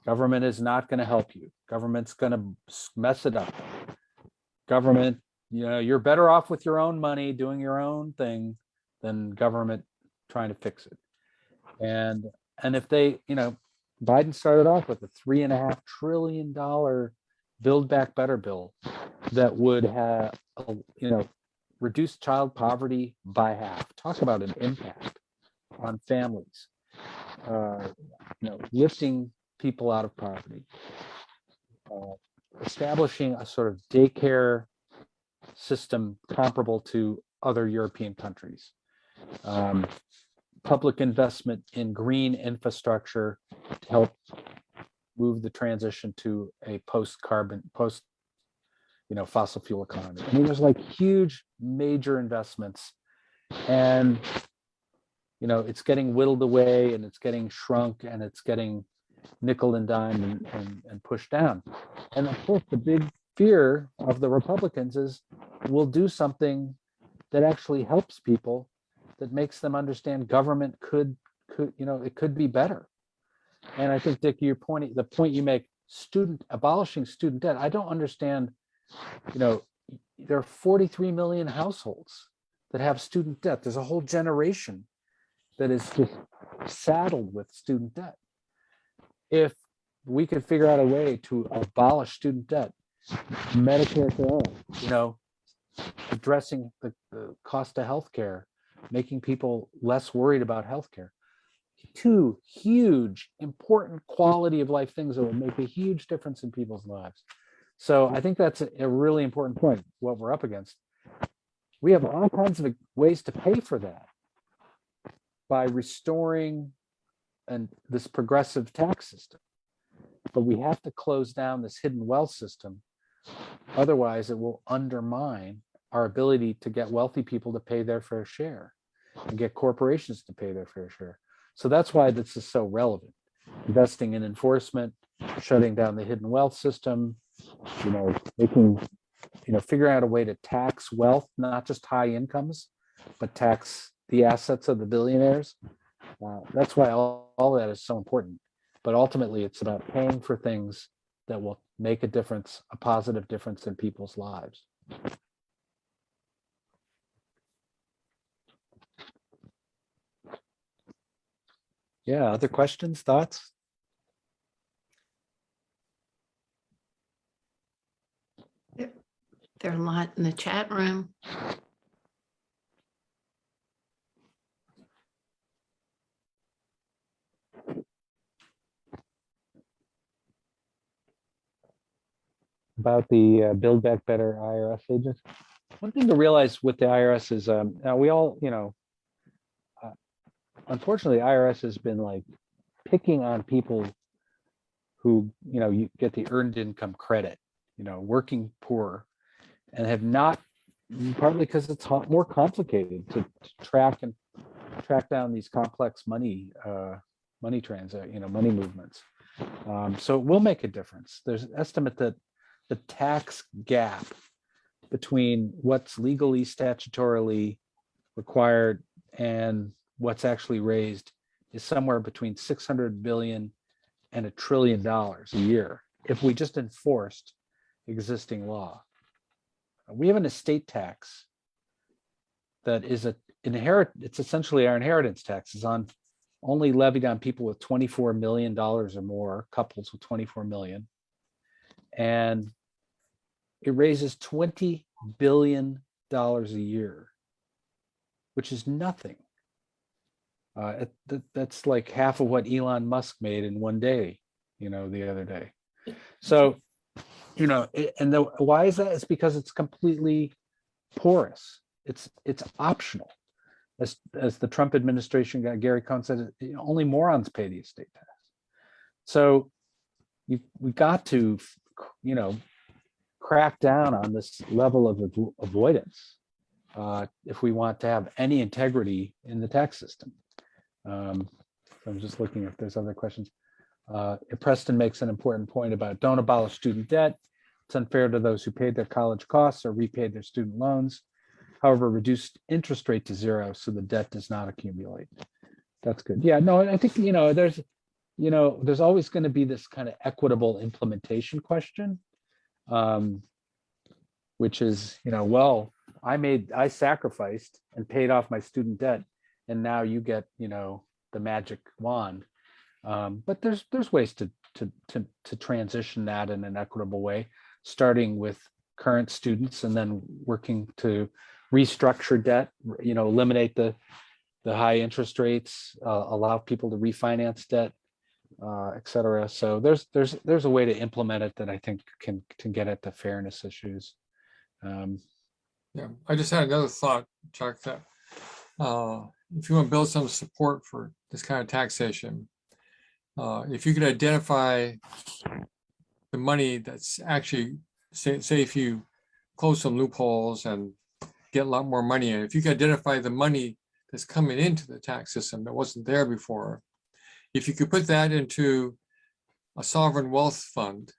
Government is not going to help you. Government's going to mess it up. Government, you're better off with your own money, doing your own thing, than government trying to fix it. And if they, Biden started off with a $3.5 trillion Build Back Better bill that would have, reduce child poverty by half. Talk about an impact on families. Lifting people out of poverty, establishing a sort of daycare system comparable to other European countries, public investment in green infrastructure to help move the transition to a post-carbon, fossil fuel economy. I mean, there's like huge major investments, and it's getting whittled away, and it's getting shrunk, and it's getting nickel and dime and pushed down. And of course, the big fear of the Republicans is we'll do something that actually helps people, that makes them understand government could it could be better. And I think, Dick, the point you make, abolishing student debt, I don't understand. There are 43 million households that have student debt. There's a whole generation that is just saddled with student debt. If we could figure out a way to abolish student debt, Medicare for all, addressing the cost of healthcare, making people less worried about healthcare, two huge, important quality of life things that will make a huge difference in people's lives. So I think that's a really important point, what we're up against. We have all kinds of ways to pay for that by restoring this progressive tax system. But we have to close down this hidden wealth system. Otherwise, it will undermine our ability to get wealthy people to pay their fair share and get corporations to pay their fair share. So that's why this is so relevant. Investing in enforcement, shutting down the hidden wealth system, figuring out a way to tax wealth, not just high incomes, but tax the assets of the billionaires. That's why all that is so important. But ultimately, it's about paying for things that will make a difference, a positive difference in people's lives. Yeah, other questions, thoughts? There are a lot in the chat room. About the Build Back Better IRS agents. One thing to realize with the IRS is now we all, unfortunately, IRS has been like picking on people who, you get the earned income credit, working poor, and have not, partly because it's more complicated to track down these complex money movements. So it will make a difference. There's an estimate that the tax gap between what's legally, statutorily required and what's actually raised is somewhere between 600 billion and $1 trillion a year if we just enforced existing law. We have an estate tax that is it's essentially our inheritance tax. Is only levied on people with $24 million or more, couples with 24 million. And it raises $20 billion a year, which is nothing. That's like half of what Elon Musk made in one day, the other day. So, why is that? It's because it's completely porous. It's optional. As the Trump administration guy, Gary Cohn said, only morons pay the estate tax. So we got to, crack down on this level of avoidance if we want to have any integrity in the tax system. I'm just looking if there's other questions. Preston makes an important point about don't abolish student debt. It's unfair to those who paid their college costs or repaid their student loans. However, reduce interest rate to zero so the debt does not accumulate. That's good. Yeah, no, I think, there's always going to be this kind of equitable implementation question, which is, I sacrificed and paid off my student debt, and now you get, the magic wand. But there's ways to transition that in an equitable way, starting with current students and then working to restructure debt, eliminate the high interest rates, allow people to refinance debt, et cetera. So there's a way to implement it that I think can get at the fairness issues. Yeah, I just had another thought, Chuck, that if you want to build some support for this kind of taxation, if you could identify the money that's actually, say if you close some loopholes and get a lot more money in, if you could identify the money that's coming into the tax system that wasn't there before, if you could put that into a sovereign wealth fund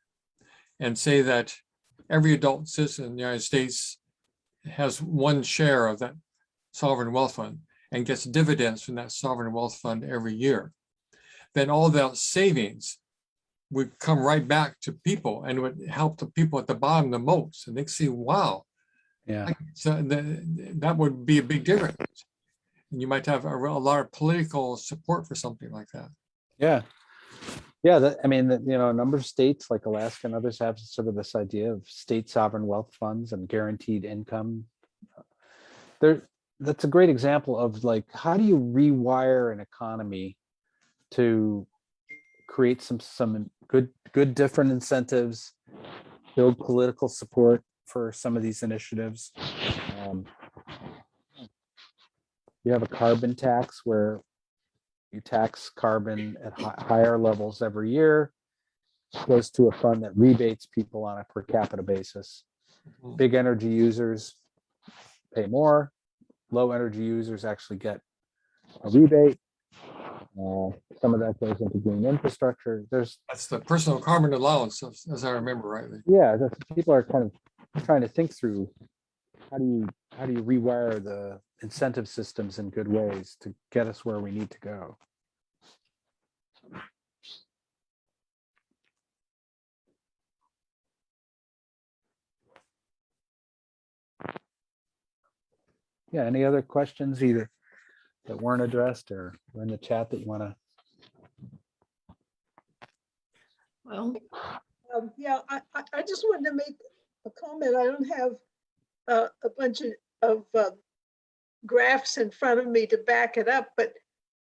and say that every adult citizen in the United States has one share of that sovereign wealth fund and gets dividends from that sovereign wealth fund every year, then all that savings would come right back to people and would help the people at the bottom the most. And they see, wow, yeah, so that would be a big difference. And you might have a lot of political support for something like that. Yeah. Yeah, a number of states like Alaska and others have sort of this idea of state sovereign wealth funds and guaranteed income. That's a great example of like, how do you rewire an economy to create some good different incentives, build political support for some of these initiatives. You have a carbon tax where you tax carbon at higher levels every year. It goes to a fund that rebates people on a per capita basis. Big energy users pay more. Low energy users actually get a rebate. Some of that goes into green infrastructure. That's the personal carbon allowance, as I remember rightly. Yeah, people are kind of trying to think through how do you rewire the incentive systems in good ways to get us where we need to go. Yeah, any other questions either that weren't addressed or in the chat that you want to? Well, yeah, I just wanted to make a comment. I don't have a bunch of graphs in front of me to back it up, but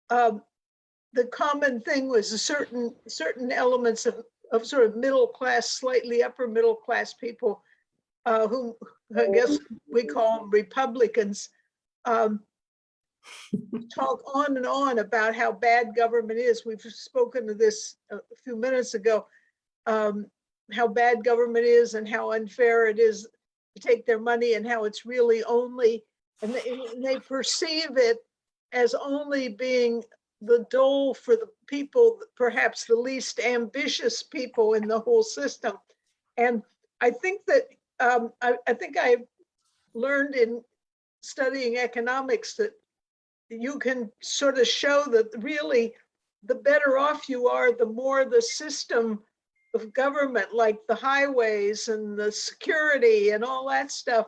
the common thing was certain elements of sort of middle class, slightly upper middle class people, whom I guess we call them Republicans, talk on and on about how bad government is. We've spoken to this a few minutes ago, how bad government is and how unfair it is to take their money, and how it's really only, and they perceive it as only being the dole for the people, perhaps the least ambitious people in the whole system. And I think that I think I learned in studying economics that you can sort of show that really the better off you are, the more the system of government, like the highways and the security and all that stuff,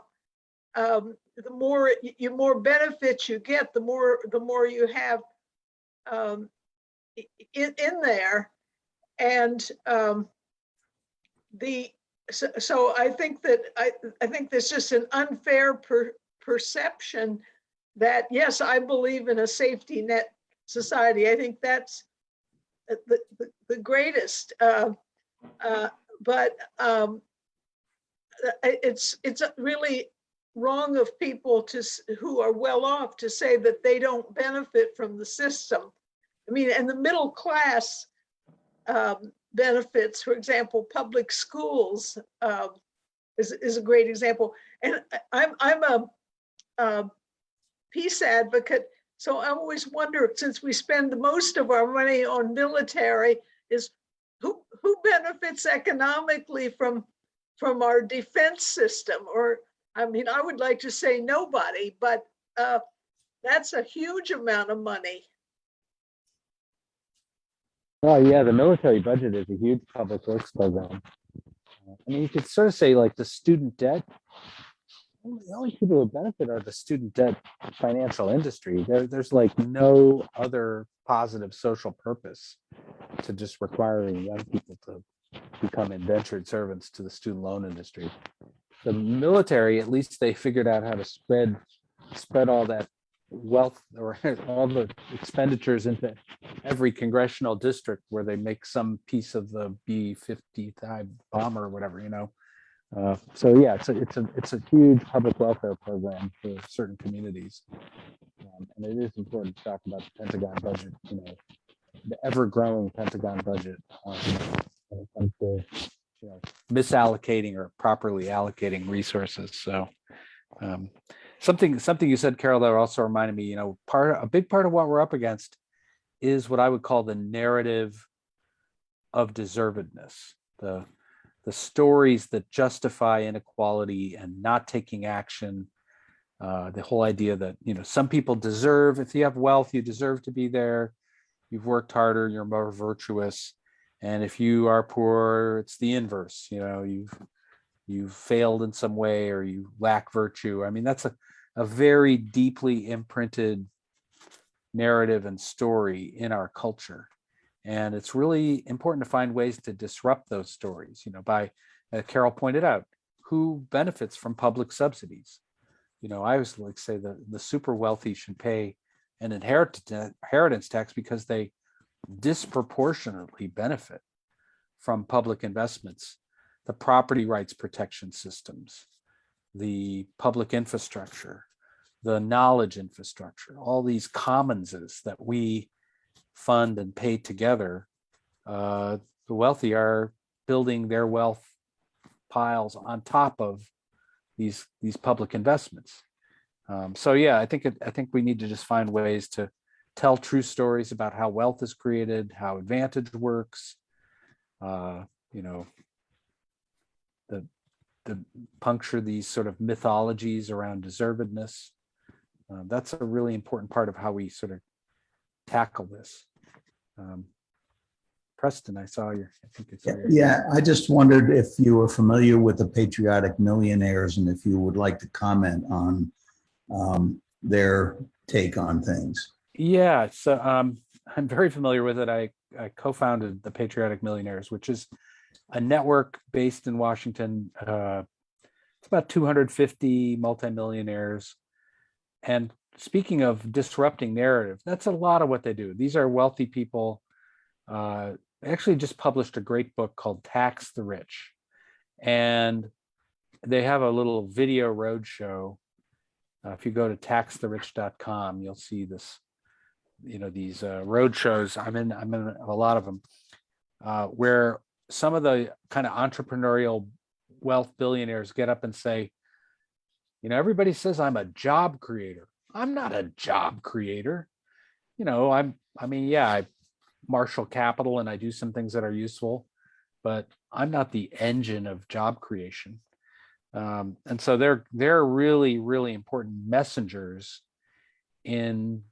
the more benefits you get, the more you have in there. And so I think that I think there's just an unfair perception that, yes, I believe in a safety net society. I think that's the greatest. But it's really wrong of people who are well off to say that they don't benefit from the system. I mean, and the middle class benefits, for example, public schools is a great example. And I'm a peace advocate, so I always wonder, since we spend most of our money on military, is who benefits economically from our defense system? Or, I mean, I would like to say nobody, but that's a huge amount of money. Oh yeah, the military budget is a huge public works program. I mean, you could sort of say like the student debt. The only people who benefit are the student debt financial industry. There's like no other positive social purpose to just requiring young people to become indentured servants to the student loan industry. The military, at least they figured out how to spread all that wealth or all the expenditures into every congressional district where they make some piece of the B-55 bomber or whatever, you know. So yeah, it's a huge public welfare program for certain communities, and it is important to talk about the Pentagon budget. You know, the ever-growing Pentagon budget when it comes to, you know, misallocating or properly allocating resources. So something you said, Carol, that also reminded me. You know, a big part of what we're up against is what I would call the narrative of deservedness. The stories that justify inequality and not taking action, the whole idea that, you know, some people deserve, if you have wealth, you deserve to be there, you've worked harder, you're more virtuous, and if you are poor, it's the inverse, you know, you've failed in some way or you lack virtue. I mean, that's a very deeply imprinted narrative and story in our culture. And it's really important to find ways to disrupt those stories, you know, by, as Carol pointed out, who benefits from public subsidies. You know, I always like to say that the super wealthy should pay an inheritance tax because they disproportionately benefit from public investments, the property rights protection systems, the public infrastructure, the knowledge infrastructure, all these commonses that we fund and pay together. The wealthy are building their wealth piles on top of these public investments. So yeah, I think we need to just find ways to tell true stories about how wealth is created, how advantage works, the puncture these sort of mythologies around deservedness. That's a really important part of how we sort of tackle this. Preston, I think I saw your. Yeah, I just wondered if you were familiar with the Patriotic Millionaires and if you would like to comment on their take on things. Yeah, so I'm very familiar with it. I co-founded the Patriotic Millionaires, which is a network based in Washington. It's about 250 multimillionaires. And speaking of disrupting narrative, that's a lot of what they do. These are wealthy people. They actually just published a great book called Tax the Rich. And they have a little video roadshow. If you go to taxtherich.com, you'll see this, these roadshows. I'm in a lot of them, where some of the kind of entrepreneurial wealth billionaires get up and say, everybody says I'm a job creator. I'm not a job creator. I marshal capital and I do some things that are useful, but I'm not the engine of job creation. And so they're really, really important messengers in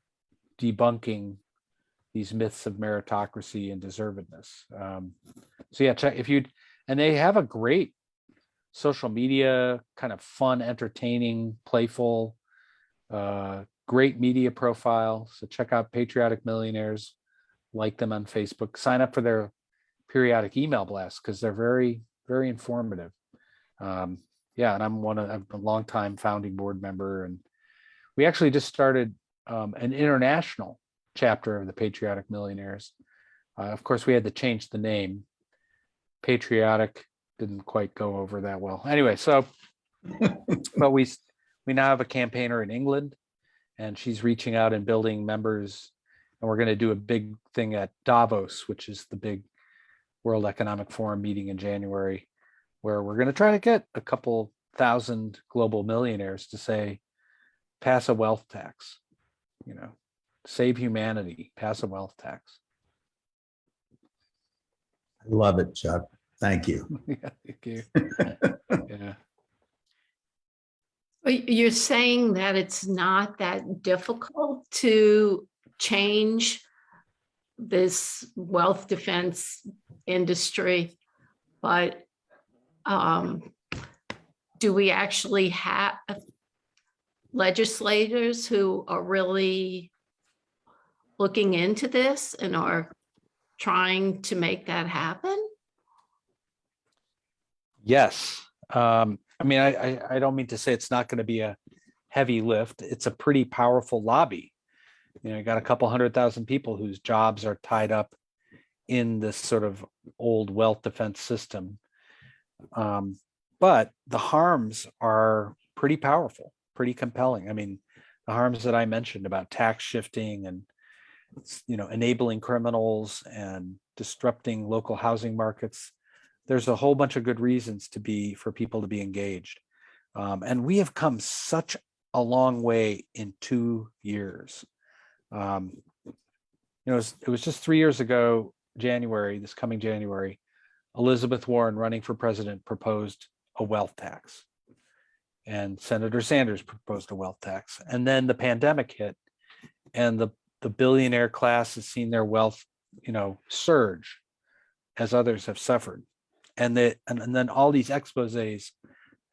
debunking these myths of meritocracy and deservedness. So yeah, check and they have a great social media, kind of fun, entertaining, playful, great media profile. So check out Patriotic Millionaires, like them on Facebook, sign up for their periodic email blasts because they're very, very informative. And I'm a longtime founding board member, and we actually just started an international chapter of the Patriotic Millionaires. Of course, we had to change the name. Patriotic didn't quite go over that well. Anyway, so but we now have a campaigner in England, and she's reaching out and building members. And we're going to do a big thing at Davos, which is the big World Economic Forum meeting in January, where we're going to try to get a couple thousand global millionaires to say, pass a wealth tax, save humanity, pass a wealth tax. I love it, Chuck. Thank you. Yeah, thank you. Yeah. You're saying that it's not that difficult to change this wealth defense industry, but do we actually have legislators who are really looking into this and are trying to make that happen? Yes. I don't mean to say it's not going to be a heavy lift. It's a pretty powerful lobby. You got a couple 100,000 people whose jobs are tied up in this sort of old wealth defense system. But the harms are pretty powerful, pretty compelling. The harms that I mentioned about tax shifting and, enabling criminals and disrupting local housing markets. There's a whole bunch of good reasons for people to be engaged. And we have come such a long way in 2 years. It was just 3 years ago, this coming January, Elizabeth Warren, running for president, proposed a wealth tax. And Senator Sanders proposed a wealth tax. And then the pandemic hit, and the billionaire class has seen their wealth, surge as others have suffered. And then all these exposés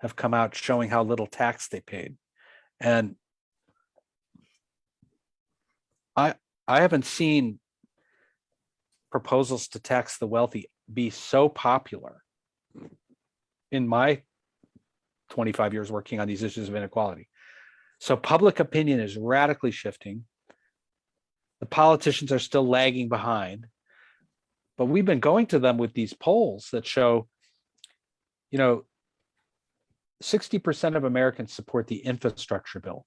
have come out showing how little tax they paid. And I haven't seen proposals to tax the wealthy be so popular in my 25 years working on these issues of inequality. So public opinion is radically shifting. The politicians are still lagging behind, but we've been going to them with these polls that show, 60% of Americans support the infrastructure bill.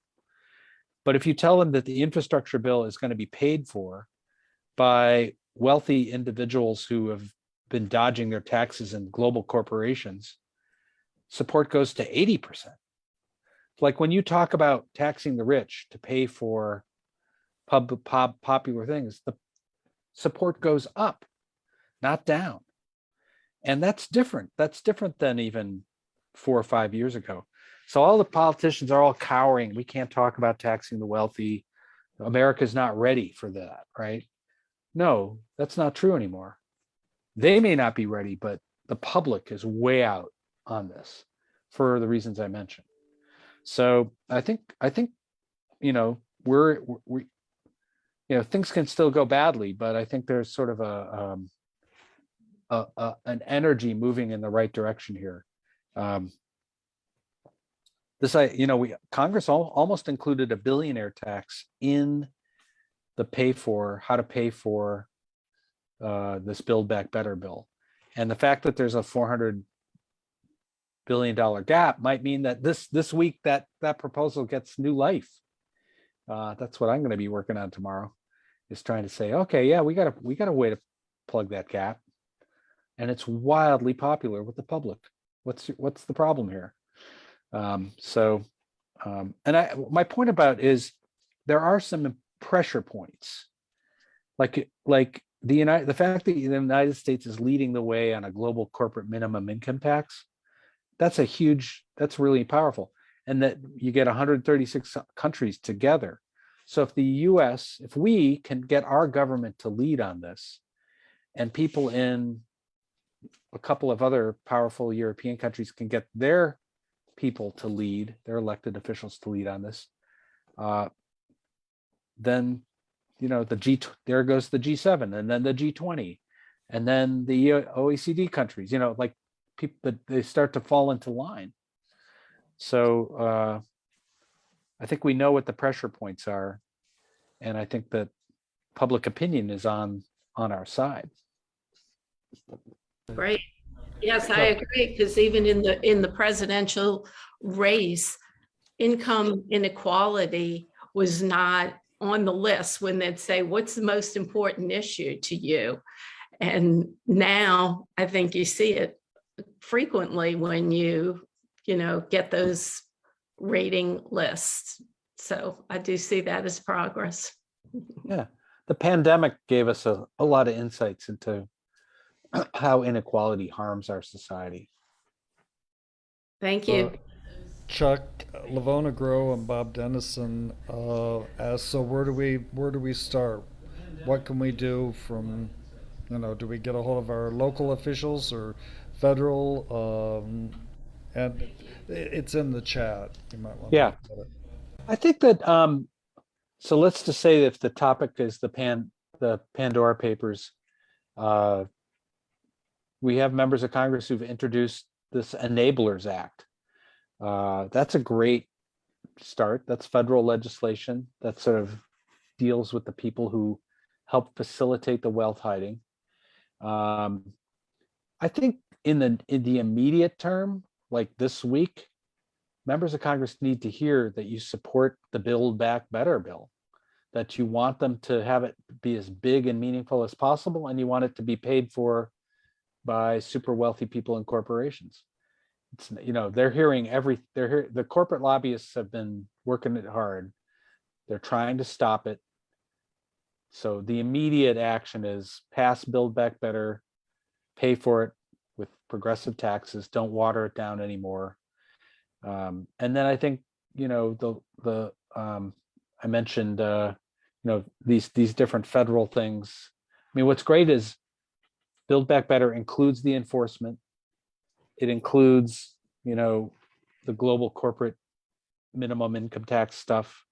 But if you tell them that the infrastructure bill is going to be paid for by wealthy individuals who have been dodging their taxes in global corporations, support goes to 80%. Like when you talk about taxing the rich to pay for popular things, the support goes up, not down. And that's different. That's different than even 4 or 5 years ago. So all the politicians are all cowering. We can't talk about taxing the wealthy. America's not ready for that, right? No, that's not true anymore. They may not be ready, but the public is way out on this for the reasons I mentioned. So I think things can still go badly, but I think there's sort of an energy moving in the right direction here. Congress almost included a billionaire tax in the how to pay for this Build Back Better bill. And the fact that there's a $400 billion gap might mean that this week that proposal gets new life. That's what I'm going to be working on tomorrow, is trying to say, okay, yeah, we got a way to plug that gap. And it's wildly popular with the public. What's the problem here? My point about is there are some pressure points, like the fact that the United States is leading the way on a global corporate minimum income tax. That's really powerful. And that you get 136 countries together. So if if we can get our government to lead on this, and people in a couple of other powerful European countries can get their people to lead, their elected officials to lead on this, then there goes the G7, and then the G20, and then the OECD countries. People, they start to fall into line. So I think we know what the pressure points are, and I think that public opinion is on our side. Great. Yes, I agree, because even in the presidential race, income inequality was not on the list when they'd say, what's the most important issue to you? And now I think you see it frequently when you get those rating lists. So I do see that as progress. Yeah, the pandemic gave us a lot of insights into how inequality harms our society. Thank you. Chuck, Lavona Grow and Bob Dennison asked, so where do we start? What can we do from, do we get a hold of our local officials or federal? And it's in the chat. You might want to look at it. I think that, so let's just say if the topic is the Pandora Papers, we have members of Congress who've introduced this Enablers Act. That's a great start. That's federal legislation that sort of deals with the people who help facilitate the wealth hiding. I think in the immediate term, like this week, members of Congress need to hear that you support the Build Back Better bill, that you want them to have it be as big and meaningful as possible, and you want it to be paid for by super wealthy people and corporations. It's, they're hearing the corporate lobbyists have been working it hard. They're trying to stop it. So the immediate action is pass Build Back Better, pay for it with progressive taxes, don't water it down anymore. And then I think, I mentioned, these different federal things. I mean, what's great is Build Back Better includes the enforcement. It includes, the global corporate minimum income tax stuff.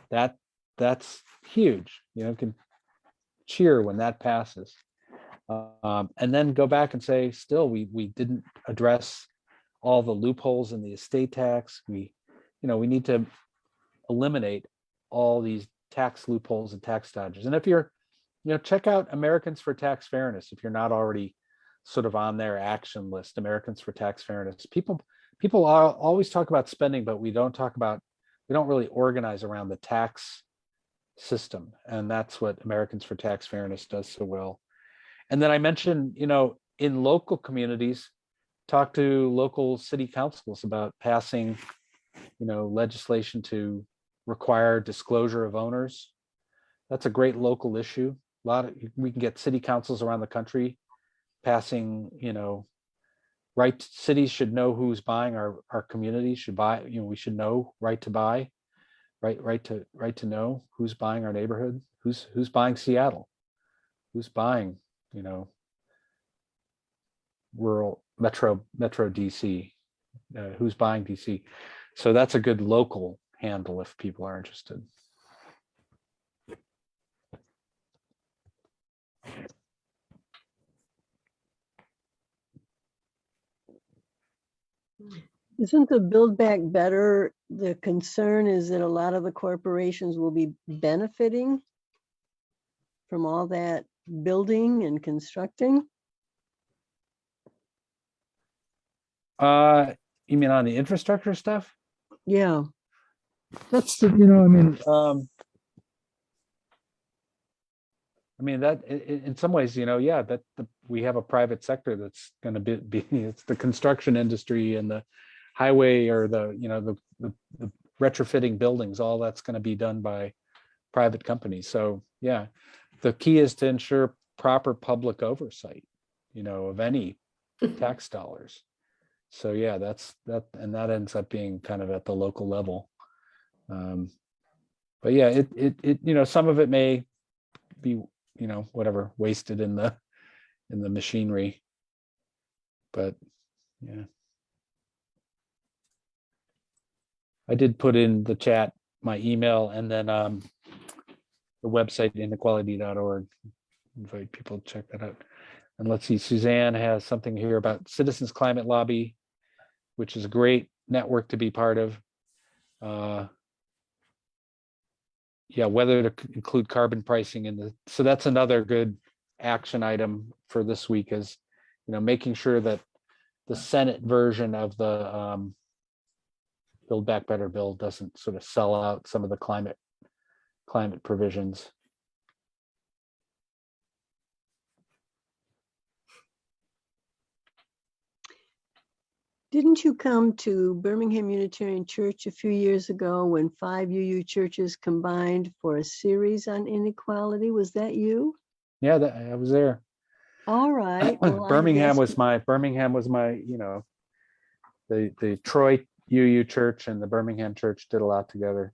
That's huge. Can cheer when that passes. And then go back and say, still, we didn't address all the loopholes in the estate tax. We need to eliminate all these tax loopholes and tax dodgers. And if you're, check out Americans for Tax Fairness if you're not already sort of on their action list. Americans for Tax Fairness. People always talk about spending, but we don't really organize around the tax system, and that's what Americans for Tax Fairness does so well. And then I mentioned, in local communities, talk to local city councils about passing, legislation to require disclosure of owners. That's a great local issue. We can get city councils around the country passing, cities should know who's buying. Our community should buy, we should know right to buy, right to know who's buying our neighborhood, who's buying Seattle, who's buying, rural metro DC, who's buying DC. So that's a good local handle if people are interested. Isn't the Build Back Better, the concern is that a lot of the corporations will be benefiting from all that building and constructing? You mean on the infrastructure stuff? Yeah. That's that in some ways, we have a private sector that's going to be it's the construction industry and the highway or the retrofitting buildings. All that's going to be done by private companies. So yeah, the key is to ensure proper public oversight, of any tax dollars. So yeah, and that ends up being kind of at the local level. But yeah, it some of it may be wasted in the machinery, but yeah. I did put in the chat my email and then the website inequality.org. Invite people to check that out. And let's see, Suzanne has something here about Citizens Climate Lobby, which is a great network to be part of. Whether to include carbon pricing so that's another good action item for this week is, making sure that the Senate version of the Build Back Better bill doesn't sort of sell out some of the climate provisions. Didn't you come to Birmingham Unitarian Church a few years ago when 5 UU churches combined for a series on inequality? Was that you? Yeah, I was there. All right. Well, Birmingham was my, the Troy UU Church and the Birmingham Church did a lot together.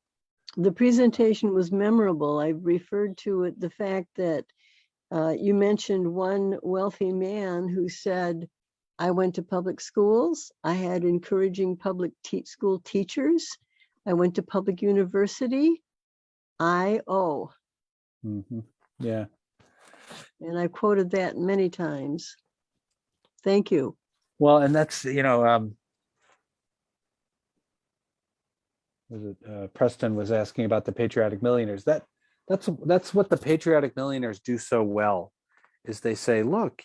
The presentation was memorable. I referred to it, the fact that you mentioned one wealthy man who said, I went to public schools. I had encouraging public school teachers. I went to public university. I owe. Mm-hmm. Yeah. And I quoted that many times. Thank you. Well, and that's, Preston was asking about the patriotic millionaires. That's what the patriotic millionaires do so well, is they say, look,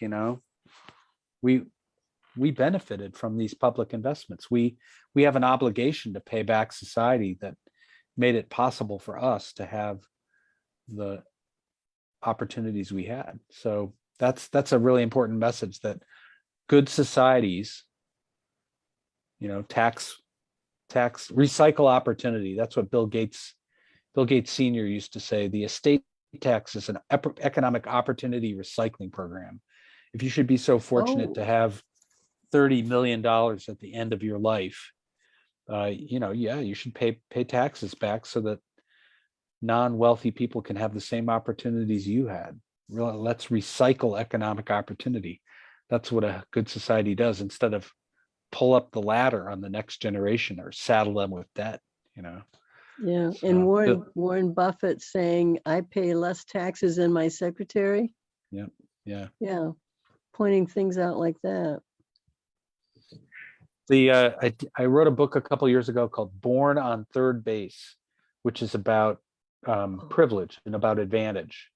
we benefited from these public investments. We have an obligation to pay back society that made it possible for us to have the opportunities we had. So that's a really important message, that good societies, tax recycle opportunity. That's what Bill Gates Sr. used to say. The estate tax is an economic opportunity recycling program. If you should be so fortunate to have $30 million at the end of your life, you should pay taxes back so that non-wealthy people can have the same opportunities you had. Really, let's recycle economic opportunity. That's what a good society does, instead of pull up the ladder on the next generation or saddle them with debt, Yeah, So, and Warren Buffett saying, I pay less taxes than my secretary. Yeah. Pointing things out like that. I wrote a book a couple years ago called Born on Third Base, which is about privilege and about advantage,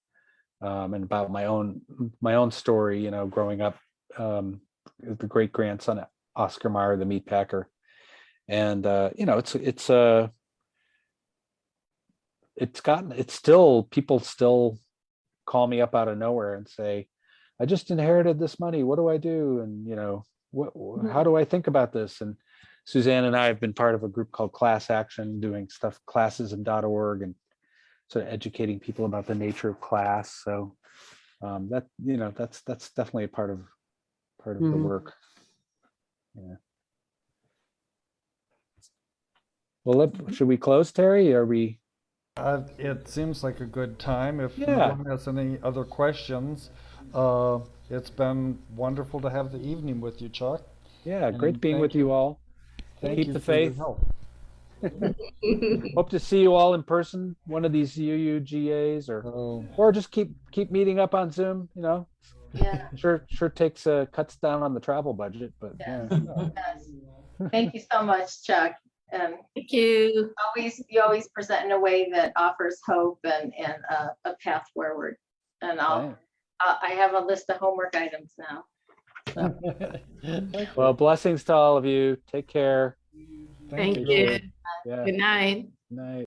and about my own story, you know, growing up, the great grandson of Oscar Mayer, the meat packer. And you know, people still call me up out of nowhere and say, I just inherited this money. What do I do? And, you know, how do I think about this? And Suzanne and I have been part of a group called Class Action, doing stuff, classes.org, and sort of educating people about the nature of class. So that, you know, that's definitely a part of the work. Yeah. Well, should we close, Terry? Are we? It seems like a good time. If no Yeah. one has any other questions, it's been wonderful to have the evening with you, Chuck. Yeah, great And being thank with you all. Thank Keep you the for your faith. help. Hope to see you all in person, one of these UUGAs, or just keep meeting up on Zoom. You know, Yeah. sure takes cuts down on the travel budget, but yeah. Yes. Thank you so much, Chuck. Thank you. You always present in a way that offers hope and a path forward. And I have a list of homework items now. So. Well, blessings to all of you. Take care. Thank you. Yeah. Good night. Night.